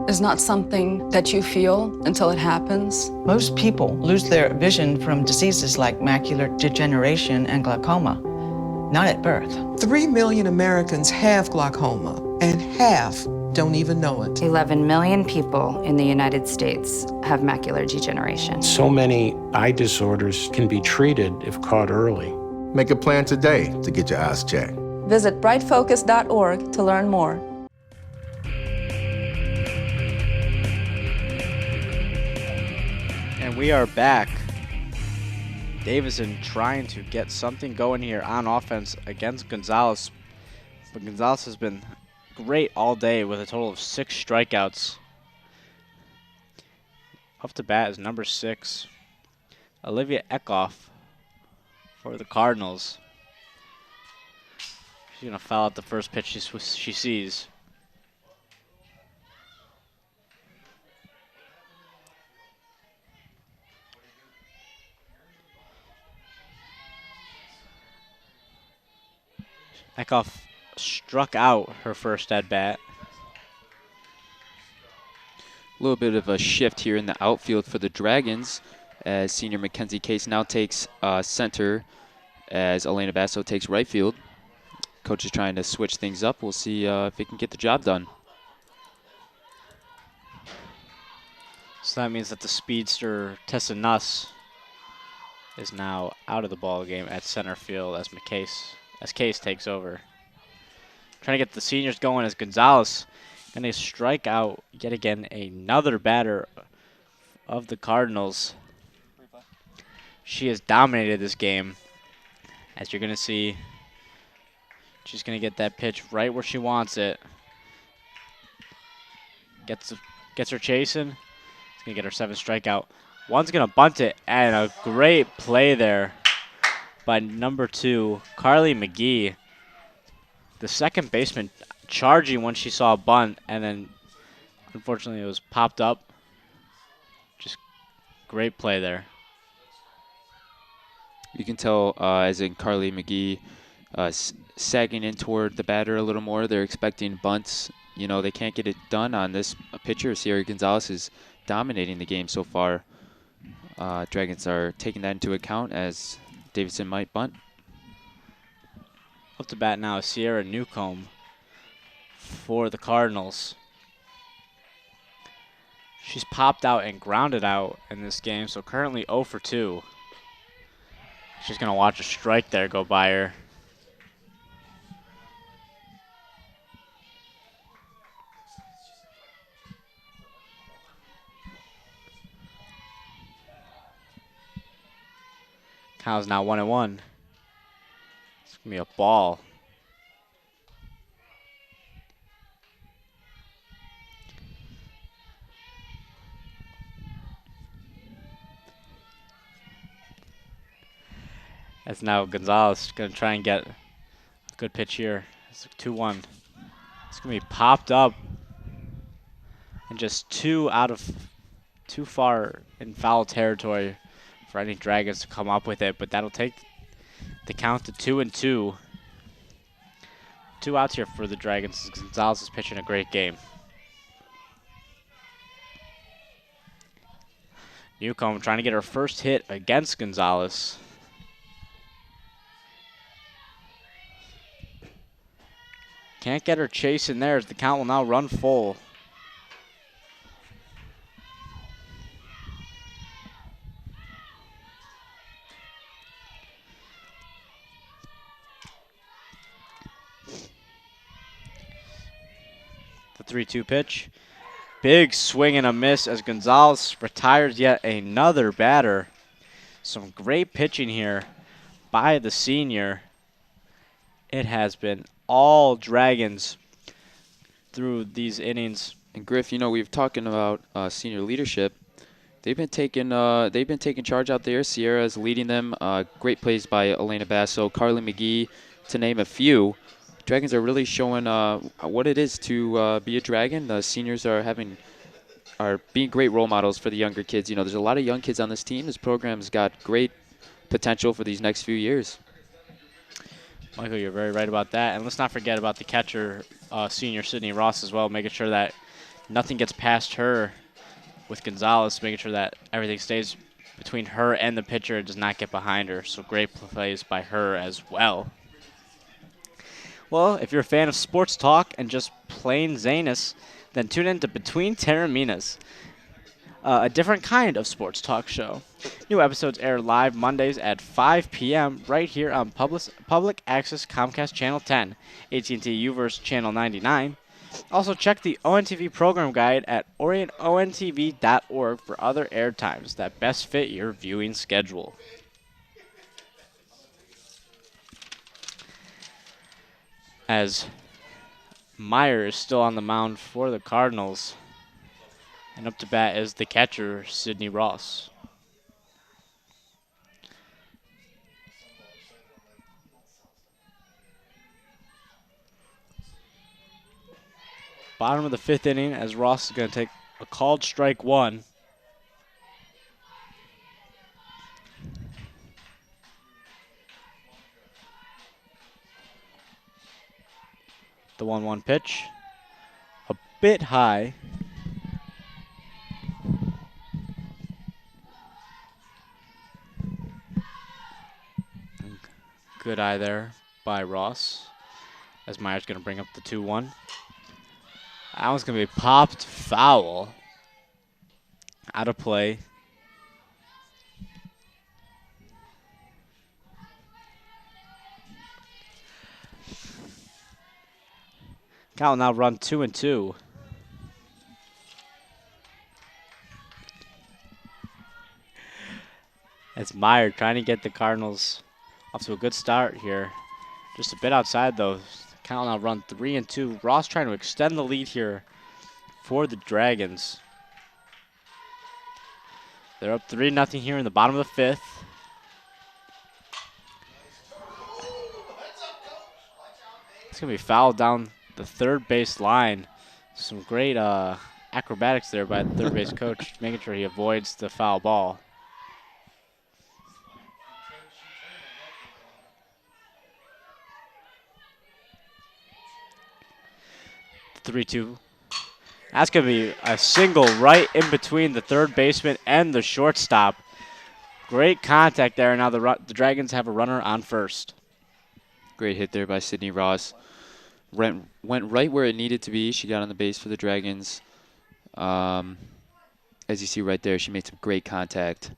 is not something that you feel until it happens. Most people lose their vision from diseases like macular degeneration and glaucoma, not at birth. 3 million Americans have glaucoma, and half don't even know it. 11 million people in the United States have macular degeneration. So many eye disorders can be treated if caught early. Make a plan today to get your eyes checked. Visit brightfocus.org to learn more. And we are back. Davison trying to get something going here on offense against Gonzalez. But Gonzalez has been great all day with a total of 6 strikeouts. Up to bat is number 6, Olivia Eckhoff for the Cardinals. She's going to foul out the first pitch she sees. Eckhoff struck out her first at bat. A little bit of a shift here in the outfield for the Dragons as senior Mackenzie Case now takes center as Elena Basso takes right field. Coach is trying to switch things up. We'll see if he can get the job done. So that means that the speedster Tessa Nuss is now out of the ball game at center field as Case takes over. Trying to get the seniors going as Gonzalez going to strike out yet again another batter of the Cardinals. She has dominated this game. As you're going to see, she's going to get that pitch right where she wants it. Gets her chasing. She's going to get her 7th strikeout. One's going to bunt it, and a great play there by number 2, Carly McGee. The second baseman charging when she saw a bunt, and then unfortunately it was popped up. Just great play there. You can tell as in Carly McGee sagging in toward the batter a little more. They're expecting bunts. You know, they can't get it done on this pitcher. Sierra Gonzalez is dominating the game so far. Dragons are taking that into account as Davison might bunt. Up to bat now is Sierra Newcomb for the Cardinals. She's popped out and grounded out in this game, so currently 0 for 2. She's going to watch a strike there go by her. Count's now 1-1. It's going to be a ball. As now Gonzalez going to try and get a good pitch here. It's 2-1. It's going to be popped up. And just too far in foul territory for any Dragons to come up with it. But that'll take the count to 2-2. 2 outs here for the Dragons. Gonzalez is pitching a great game. Newcomb trying to get her first hit against Gonzalez. Can't get her chasing there as the count will now run full. The 3-2 pitch. Big swing and a miss as Gonzalez retires yet another batter. Some great pitching here by the senior. It has been all Dragons through these innings. And Griff, you know, we've talking about senior leadership. They've been taking charge out there. Sierra's leading them. Great plays by Elena Basso, Carly McGee, to name a few. Dragons are really showing what it is to be a Dragon. The seniors are being great role models for the younger kids. You know, there's a lot of young kids on this team. This program's got great potential for these next few years. Michael, you're very right about that. And let's not forget about the catcher, senior Sydney Ross as well, making sure that nothing gets past her with Gonzalez, making sure that everything stays between her and the pitcher. It does not get behind her. So great plays by her as well. Well, if you're a fan of sports talk and just plain Zanus, then tune in to Between Terraminas, a different kind of sports talk show. New episodes air live Mondays at 5 p.m. right here on Public Access Comcast Channel 10, AT&T UVerse Channel 99. Also check the ONTV program guide at orientontv.org for other air times that best fit your viewing schedule. As Meyer is still on the mound for the Cardinals, and up to bat is the catcher, Sydney Ross. Bottom of the 5th inning as Ross is going to take a called strike one. The 1-1 pitch. A bit high. Good eye there by Ross as Meyer's going to bring up the 2-1. That one's going to be popped foul. Out of play. Cal now run 2-2. It's Meyer trying to get the Cardinals off to a good start here. Just a bit outside though. Cal now run 3-2. Ross trying to extend the lead here for the Dragons. They're up 3-0 here in the bottom of the 5th. It's going to be fouled down the third base line. Some great acrobatics there by the third base coach, making sure he avoids the foul ball. The 3-2. That's going to be a single right in between the third baseman and the shortstop. Great contact there. Now the Dragons have a runner on first. Great hit there by Sydney Ross. Went right where it needed to be. She got on the base for the Dragons. As you see right there, she made some great contact.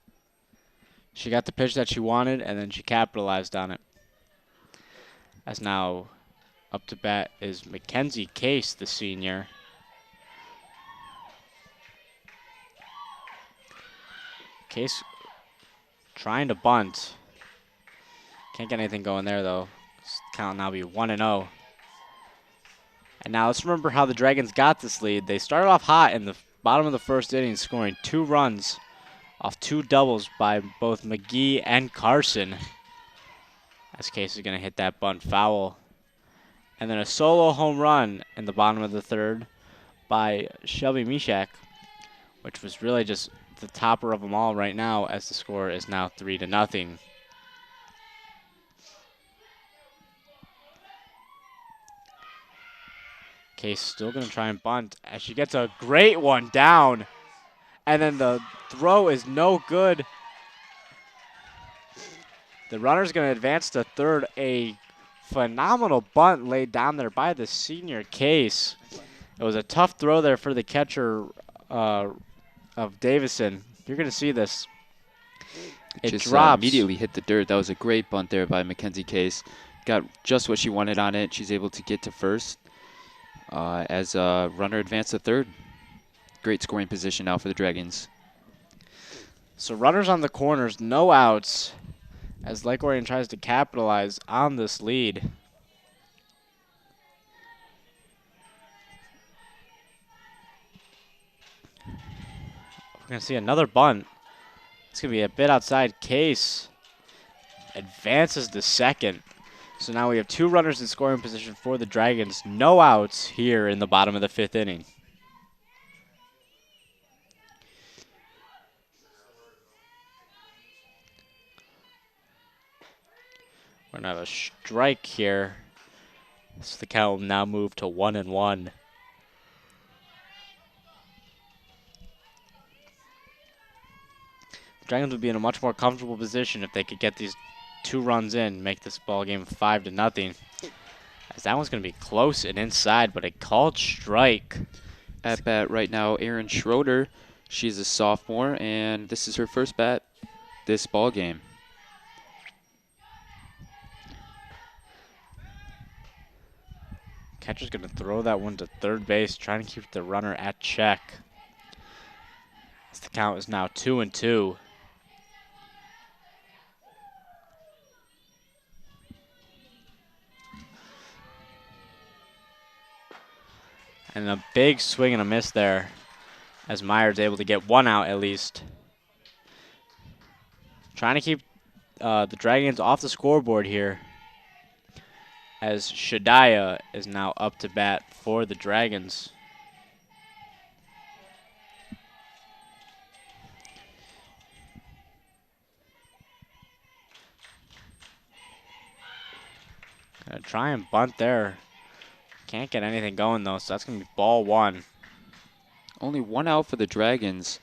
She got the pitch that she wanted, and then she capitalized on it. As now up to bat is Mackenzie Case, the senior. Case trying to bunt. Can't get anything going there, though. Count now be 1-0. And now let's remember how the Dragons got this lead. They started off hot in the bottom of the 1st inning, scoring 2 runs off 2 doubles by both McGee and Carson. As Case is going to hit that bunt foul. And then a solo home run in the bottom of the 3rd by Shelby Mishak, which was really just the topper of them all right now, as the score is now 3-0. Case still going to try and bunt as she gets a great one down. And then the throw is no good. The runner's going to advance to third. A phenomenal bunt laid down there by the senior Case. It was a tough throw there for the catcher of Davison. You're going to see this. It just drops. Immediately hit the dirt. That was a great bunt there by Mackenzie Case. Got just what she wanted on it. She's able to get to first as a runner advanced to third. Great scoring position now for the Dragons. So runners on the corners, no outs, as Lake Orion tries to capitalize on this lead. We're going to see another bunt. It's going to be a bit outside. Case advances to second. So now we have 2 runners in scoring position for the Dragons. No outs here in the bottom of the 5th inning. We're going to have a strike here. So the count will now move to 1-1. The Dragons would be in a much more comfortable position if they could get these 2 runs in, make this ball game 5-0. As that one's going to be close and inside, but a called strike. At bat right now, Erin Schroeder. She's a sophomore, and this is her first bat this ball game. Catcher's going to throw that one to third base, trying to keep the runner at check. As the count is now 2-2. And a big swing and a miss there, as Meyer's able to get 1 out at least. Trying to keep the Dragons off the scoreboard here, as Shadiah is now up to bat for the Dragons. Gonna try and bunt there. Can't get anything going though, so that's gonna be ball 1. Only 1 out for the Dragons.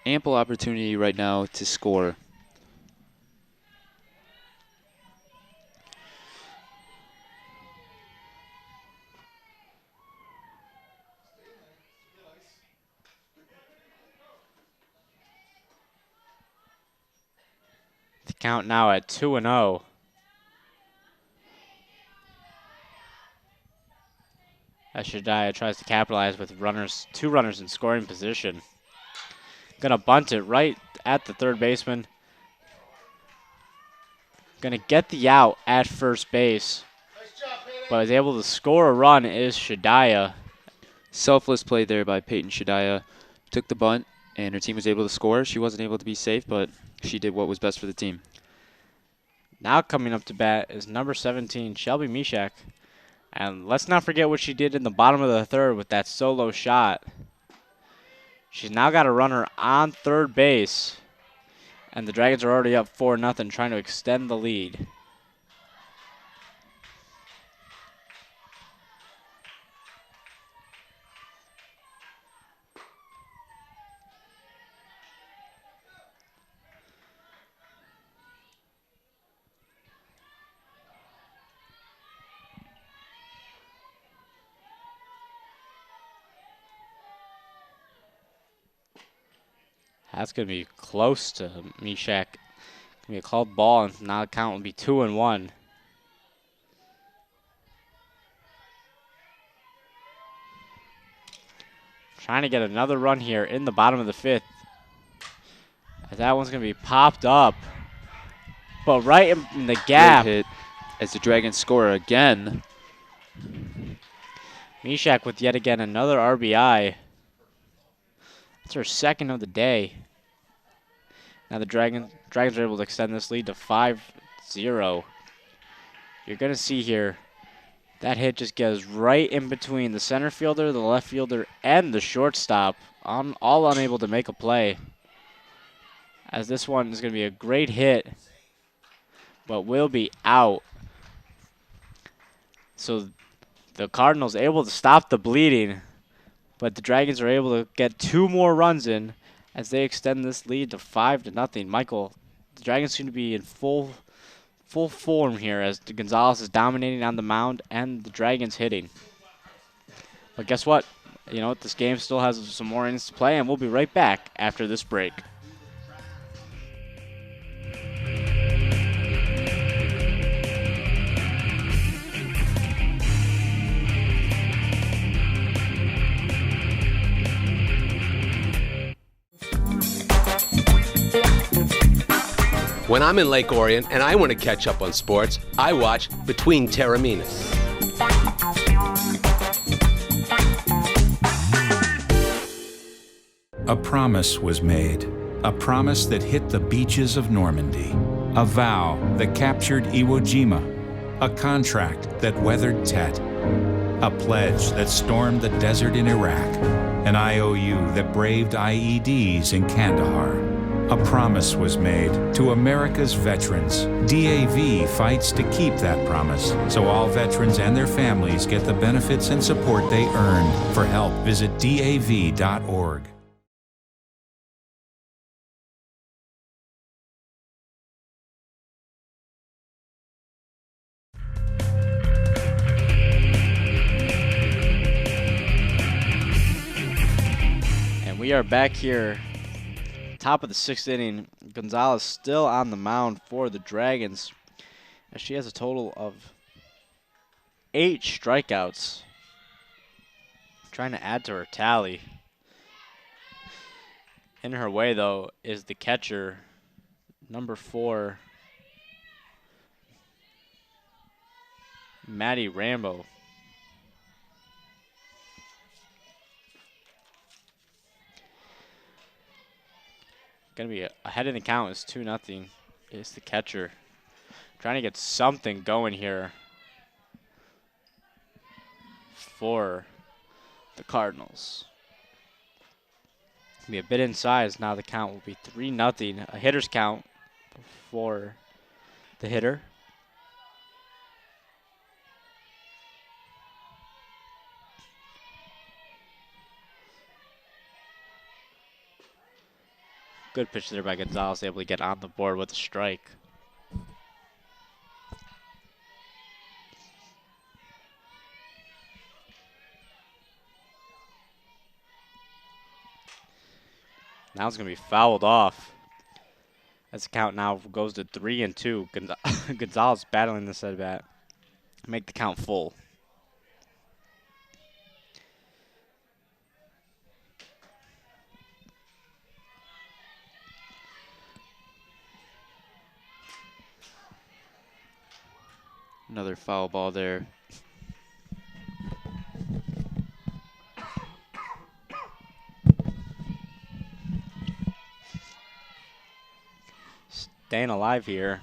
Ample opportunity right now to score. The count now at 2-0. As Shadiah tries to capitalize with 2 runners in scoring position. Gonna bunt it right at the third baseman. Gonna get the out at first base. But is able to score a run is Shadiah. Selfless play there by Peyton Shadiah. Took the bunt, and her team was able to score. She wasn't able to be safe, but she did what was best for the team. Now coming up to bat is number 17, Shelby Mishak. And let's not forget what she did in the bottom of the 3rd with that solo shot. She's now got a runner on third base. And the Dragons are already up 4-0, trying to extend the lead. That's going to be close to Mishak. Going to be a called ball, and now the count will be 2-1. Trying to get another run here in the bottom of the 5th. That one's going to be popped up. But right in the gap. Great hit as the Dragons score again. Mishak with yet again another RBI. That's her 2nd of the day. Now the Dragons are able to extend this lead to 5-0. You're going to see here, that hit just goes right in between the center fielder, the left fielder, and the shortstop. All unable to make a play. As this one is going to be a great hit, but will be out. So the Cardinals able to stop the bleeding, but the Dragons are able to get 2 more runs in as they extend this lead to 5-0. Michael, the Dragons seem to be in full form here as Gonzalez is dominating on the mound and the Dragons hitting. But guess what? You know what? This game still has some more innings to play, and we'll be right back after this break. When I'm in Lake Orion and I want to catch up on sports, I watch Between Terraminas. A promise was made, a promise that hit the beaches of Normandy, a vow that captured Iwo Jima, A contract that weathered Tet. A pledge that stormed the desert in Iraq. An IOU that braved IEDs in Kandahar. A promise was made to America's veterans. DAV fights to keep that promise, so all veterans and their families get the benefits and support they earn. For help, visit DAV.org. We are back here, top of the 6th inning. Gonzalez still on the mound for the Dragons, as she has a total of 8 strikeouts. Trying to add to her tally. In her way, though, is the catcher, number 4, Maddie Rambo. Gonna be ahead in the count is 2-0. It's the catcher trying to get something going here for the Cardinals. Be a bit inside. As now the count will be 3-0. A hitter's count for the hitter. Good pitch there by Gonzalez, able to get on the board with a strike. Now it's going to be fouled off. As the count now goes to 3-2. Gonzalez battling this at bat. Make the count full. Another foul ball there. Staying alive here.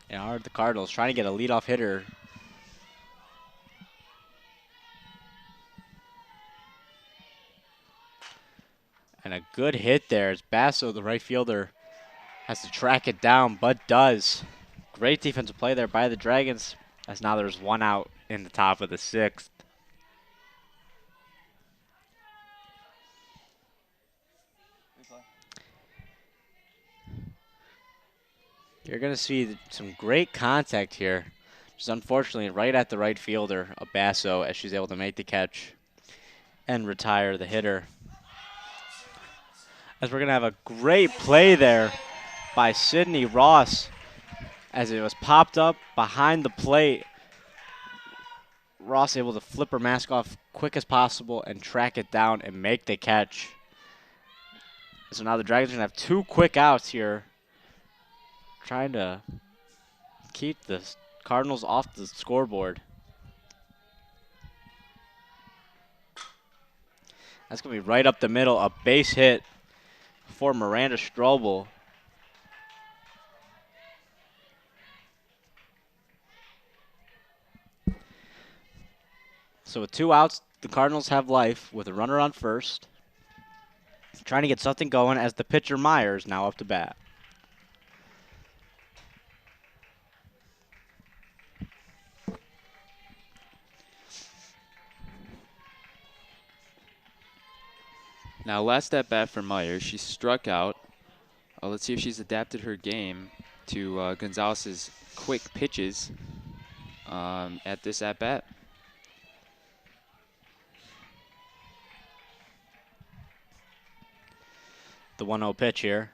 And are the Cardinals trying to get a leadoff hitter. And a good hit there as Basso, the right fielder, has to track it down, but does. Great defensive play there by the Dragons, as now there's 1 out in the top of the 6th. You're going to see some great contact here. Just unfortunately right at the right fielder, a Basso, as she's able to make the catch and retire the hitter. As we're going to have a great play there by Sydney Ross, as it was popped up behind the plate. Ross able to flip her mask off quick as possible and track it down and make the catch. So now the Dragons are going to have 2 quick outs here, trying to keep the Cardinals off the scoreboard. That's going to be right up the middle, a base hit for Miranda Strobel. So with 2 outs, the Cardinals have life with a runner on first. Trying to get something going as the pitcher Myers now up to bat. Now, last at bat for Myers, she struck out. Let's see if she's adapted her game to Gonzalez's quick pitches at this at bat. The 1-0 pitch here.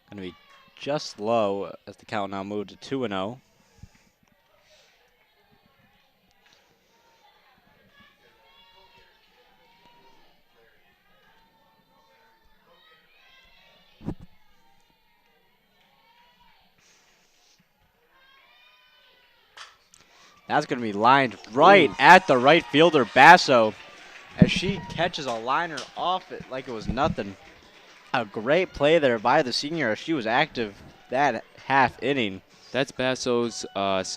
Going to be just low as the count now moved to 2-0. That's going to be lined right at the right fielder, Basso, as she catches a liner off it like it was nothing. A great play there by the senior. She was active that half inning. That's Basso's.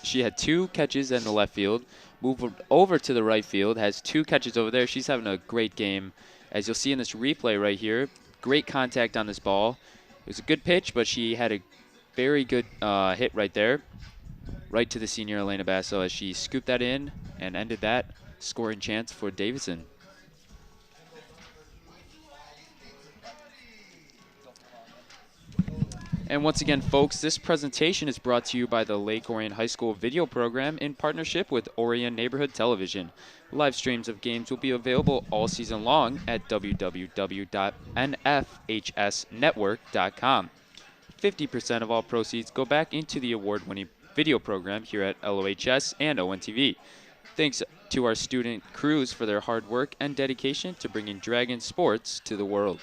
She had 2 catches in the left field. Moved over to the right field. Has 2 catches over there. She's having a great game. As you'll see in this replay right here, great contact on this ball. It was a good pitch, but she had a very good hit right there. Right to the senior Elena Basso as she scooped that in and ended that scoring chance for Davison. And once again, folks, this presentation is brought to you by the Lake Orion High School video program in partnership with Orion Neighborhood Television. Live streams of games will be available all season long at www.nfhsnetwork.com. 50% of all proceeds go back into the award-winning video program here at LOHS and ONTV. Thanks to our student crews for their hard work and dedication to bringing Dragon sports to the world.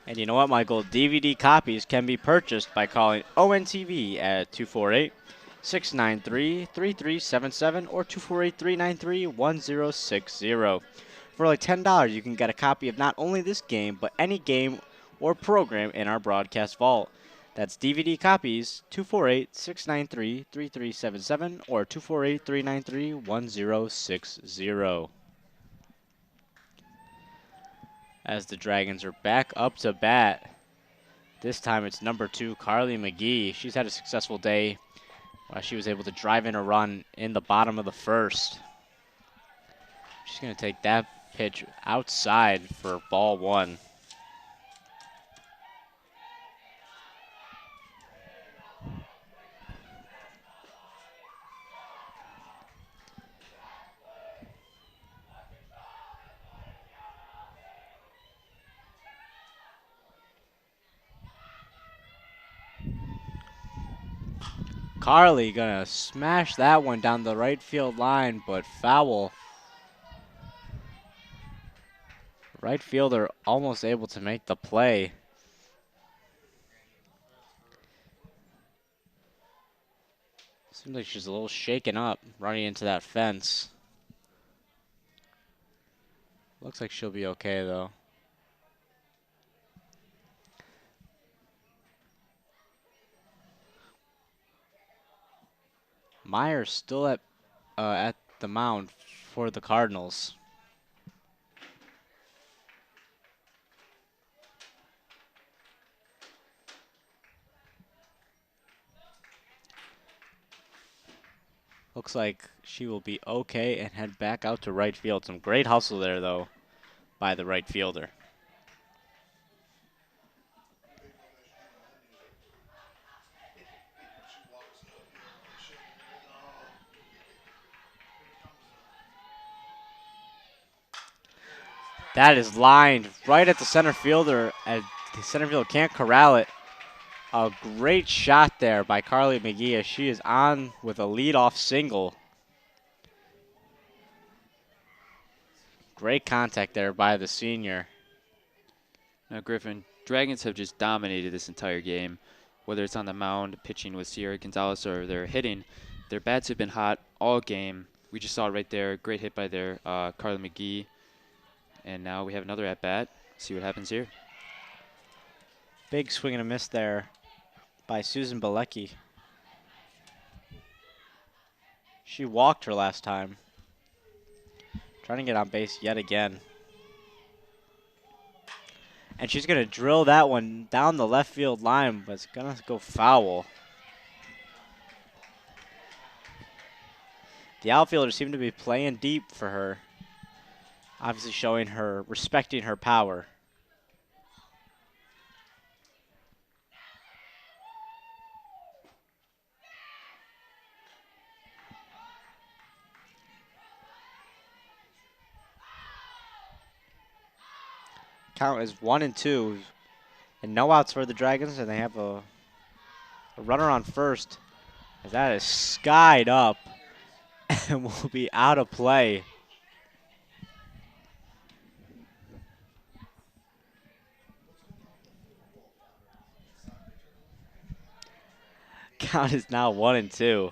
And you know what, Michael? DVD copies can be purchased by calling ONTV at 248-693-3377 or 248-393-1060. For like $10, you can get a copy of not only this game, but any game or program in our broadcast vault. That's DVD copies, 248-693-3377 or 248-393-1060. As the Dragons are back up to bat. This time it's number 2, Carly McGee. She's had a successful day while she was able to drive in a run in the bottom of the first. She's going to take that pitch outside for ball 1. Carly gonna smash that one down the right field line, but foul. Right fielder almost able to make the play. Seems like she's a little shaken up running into that fence. Looks like she'll be okay though. Myers still at the mound for the Cardinals. Looks like she will be okay and head back out to right field. Some great hustle there, though, by the right fielder. That is lined right at the center fielder, and the center fielder can't corral it. A great shot there by Carly McGee as she is on with a leadoff single. Great contact there by the senior. Now, Griffin, Dragons have just dominated this entire game. Whether it's on the mound, pitching with Sierra Gonzalez, or they're hitting, their bats have been hot all game. We just saw it right there. Great hit by their Carly McGee. And now we have another at-bat. See what happens here. Big swing and a miss there by Susan Bilecki. She walked her last time. Trying to get on base yet again. And she's going to drill that one down the left field line, but it's going to go foul. The outfielders seem to be playing deep for her. Obviously showing her, respecting her power. Count is 1-2, and no outs for the Dragons, and they have a runner on first. That is skied up and will be out of play. Count is now 1-2.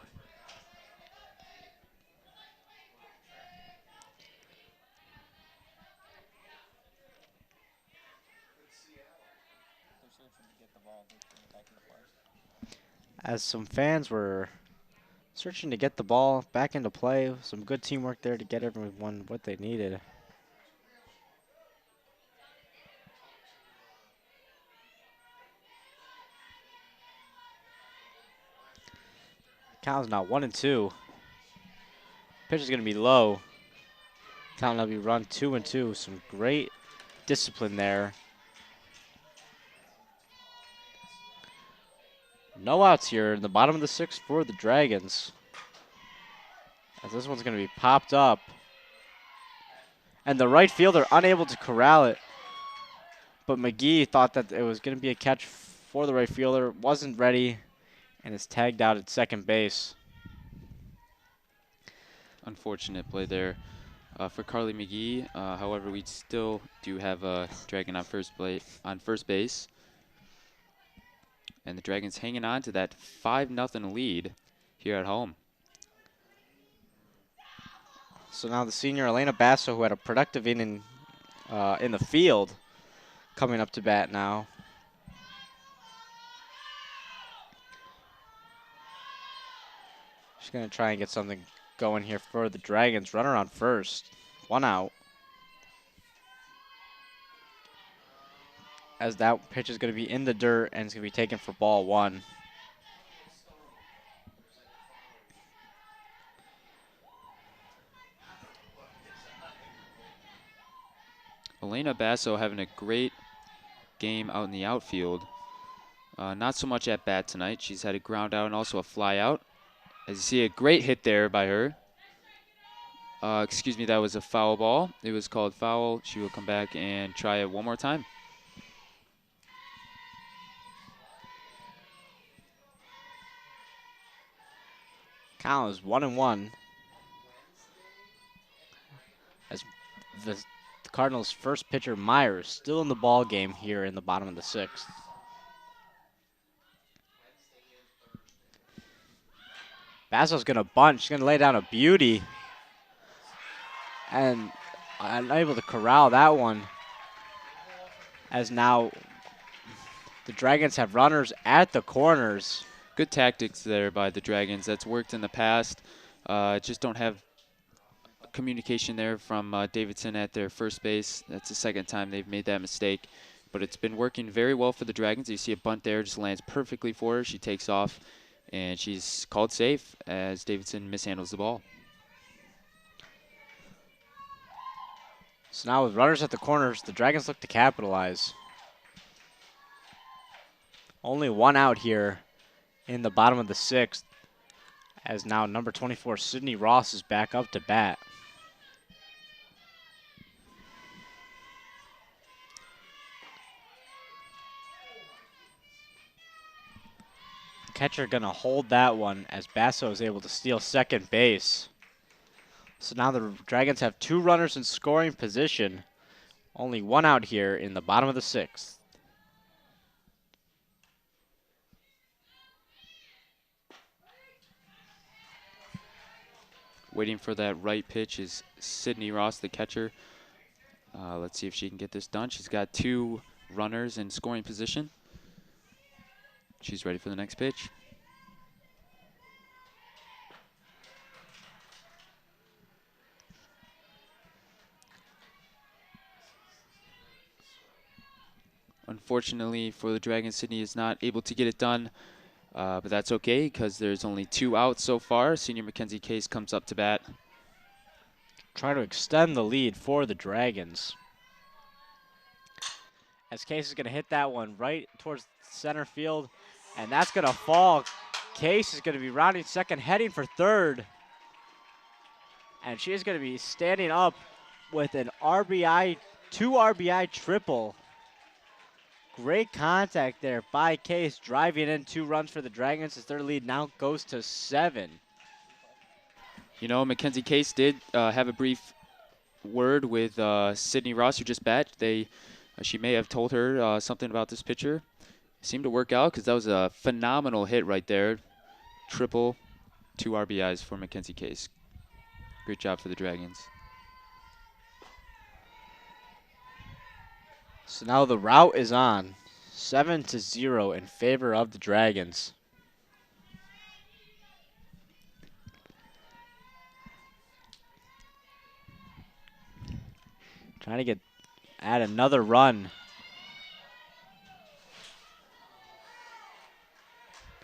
as some fans were searching to get the ball back into play. Some good teamwork there to get everyone what they needed. Count's now 1-2. Pitch is going to be low. Count will be run 2-2. Some great discipline there. No outs here in the bottom of the 6th for the Dragons. As this one's going to be popped up. And the right fielder unable to corral it. But McGee thought that it was going to be a catch for the right fielder. Wasn't ready and is tagged out at second base. Unfortunate play there for Carly McGee. However, we still do have a Dragon on first base. And the Dragons hanging on to that 5-0 lead here at home. So now the senior Elena Basso, who had a productive inning in the field, coming up to bat now. She's going to try and get something going here for the Dragons. Runner on first. 1 out. As that pitch is going to be in the dirt and it's going to be taken for ball 1. Elena Basso having a great game out in the outfield. Not so much at bat tonight. She's had a ground out and also a fly out. As you see, a great hit there by her. Excuse me, that was a foul ball. It was called foul. She will come back and try it one more time. Count is 1-1. As the Cardinals' first pitcher, Myers, still in the ball game here in the bottom of the 6th. Basso's going to bunt. She's going to lay down a beauty. And unable to corral that one. As now the Dragons have runners at the corners. Good tactics there by the Dragons. That's worked in the past. Just don't have communication there from Davison at their first base. That's the second time they've made that mistake. But it's been working very well for the Dragons. You see a bunt there, just lands perfectly for her. She takes off, and she's called safe as Davison mishandles the ball. So now with runners at the corners, the Dragons look to capitalize. Only 1 out here in the bottom of the 6th, as now number 24, Sydney Ross, is back up to bat. Catcher gonna hold that one as Basso is able to steal second base. So now the Dragons have 2 runners in scoring position. Only 1 out here in the bottom of the 6th. Waiting for that right pitch is Sydney Ross, the catcher. Let's see if she can get this done. She's got 2 runners in scoring position. She's ready for the next pitch. Unfortunately for the Dragons, Sydney is not able to get it done, but that's okay because there's only 2 outs so far. Senior Mackenzie Case comes up to bat. Try to extend the lead for the Dragons. As Case is going to hit that one right towards center field, and that's going to fall. Case is going to be rounding second, heading for third. And she is going to be standing up with an RBI, 2 RBI triple. Great contact there by Case, driving in 2 runs for the Dragons as their lead now goes to 7. You know, Mackenzie Case did have a brief word with Sydney Ross, who just bat. She may have told her something about this pitcher. It seemed to work out because that was a phenomenal hit right there. Triple, 2 RBIs for Mackenzie Case. Great job for the Dragons. So now the route is on. 7-0 in favor of the Dragons. Trying to add another run.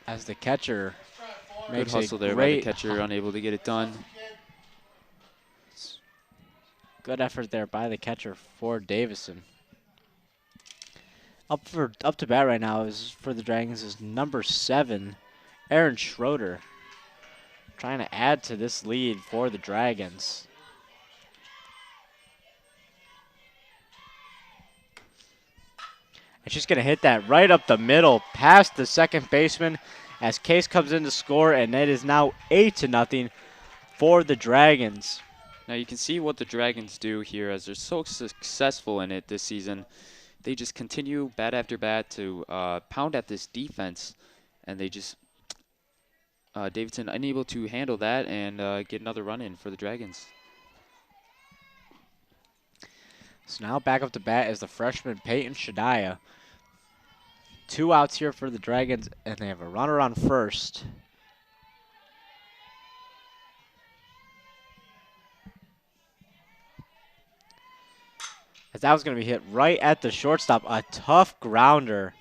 As the catcher makes Good hustle a there by the great catcher, unable to get it done. Good effort there by the catcher for Davison. Up to bat right now is for the Dragons is number 7, Aaron Schroeder. Trying to add to this lead for the Dragons. And she's going to hit that right up the middle past the second baseman as Case comes in to score, and it is now 8-0 for the Dragons. Now you can see what the Dragons do here as they're so successful in it this season. They just continue bat after bat to pound at this defense, and they just Davison unable to handle that and get another run in for the Dragons. So now back up to bat is the freshman Peyton Shadiah. 2 outs here for the Dragons, and they have a runner on first. As that was going to be hit right at the shortstop, a tough grounder.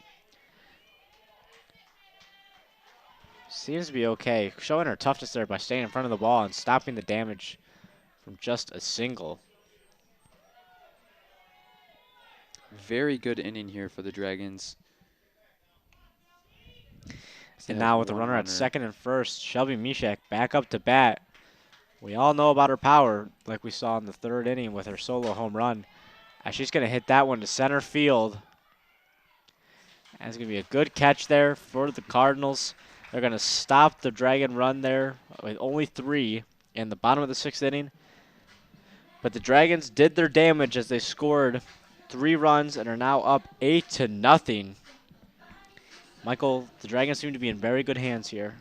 Seems to be okay, showing her toughness there by staying in front of the ball and stopping the damage from just a single. Very good inning here for the Dragons. And now with the runner at second and first, Shelby Mishak back up to bat. We all know about her power, like we saw in the 3rd inning with her solo home run. As she's going to hit that one to center field. And it's going to be a good catch there for the Cardinals. They're going to stop the Dragon run there with only 3 in the bottom of the 6th inning. But the Dragons did their damage as they scored 3 runs and are now up 8-0. Michael, the Dragons seem to be in very good hands here.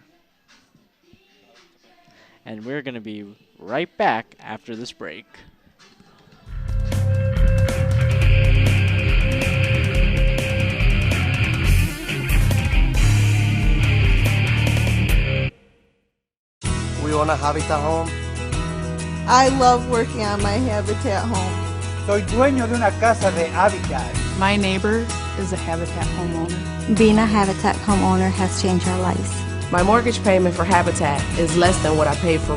And we're going to be right back after this break. We own a Habitat home. I love working on my Habitat home. Soy dueño de una casa de Habitat. My neighbor is a Habitat homeowner. Being a Habitat homeowner has changed our lives. My mortgage payment for Habitat is less than what I paid for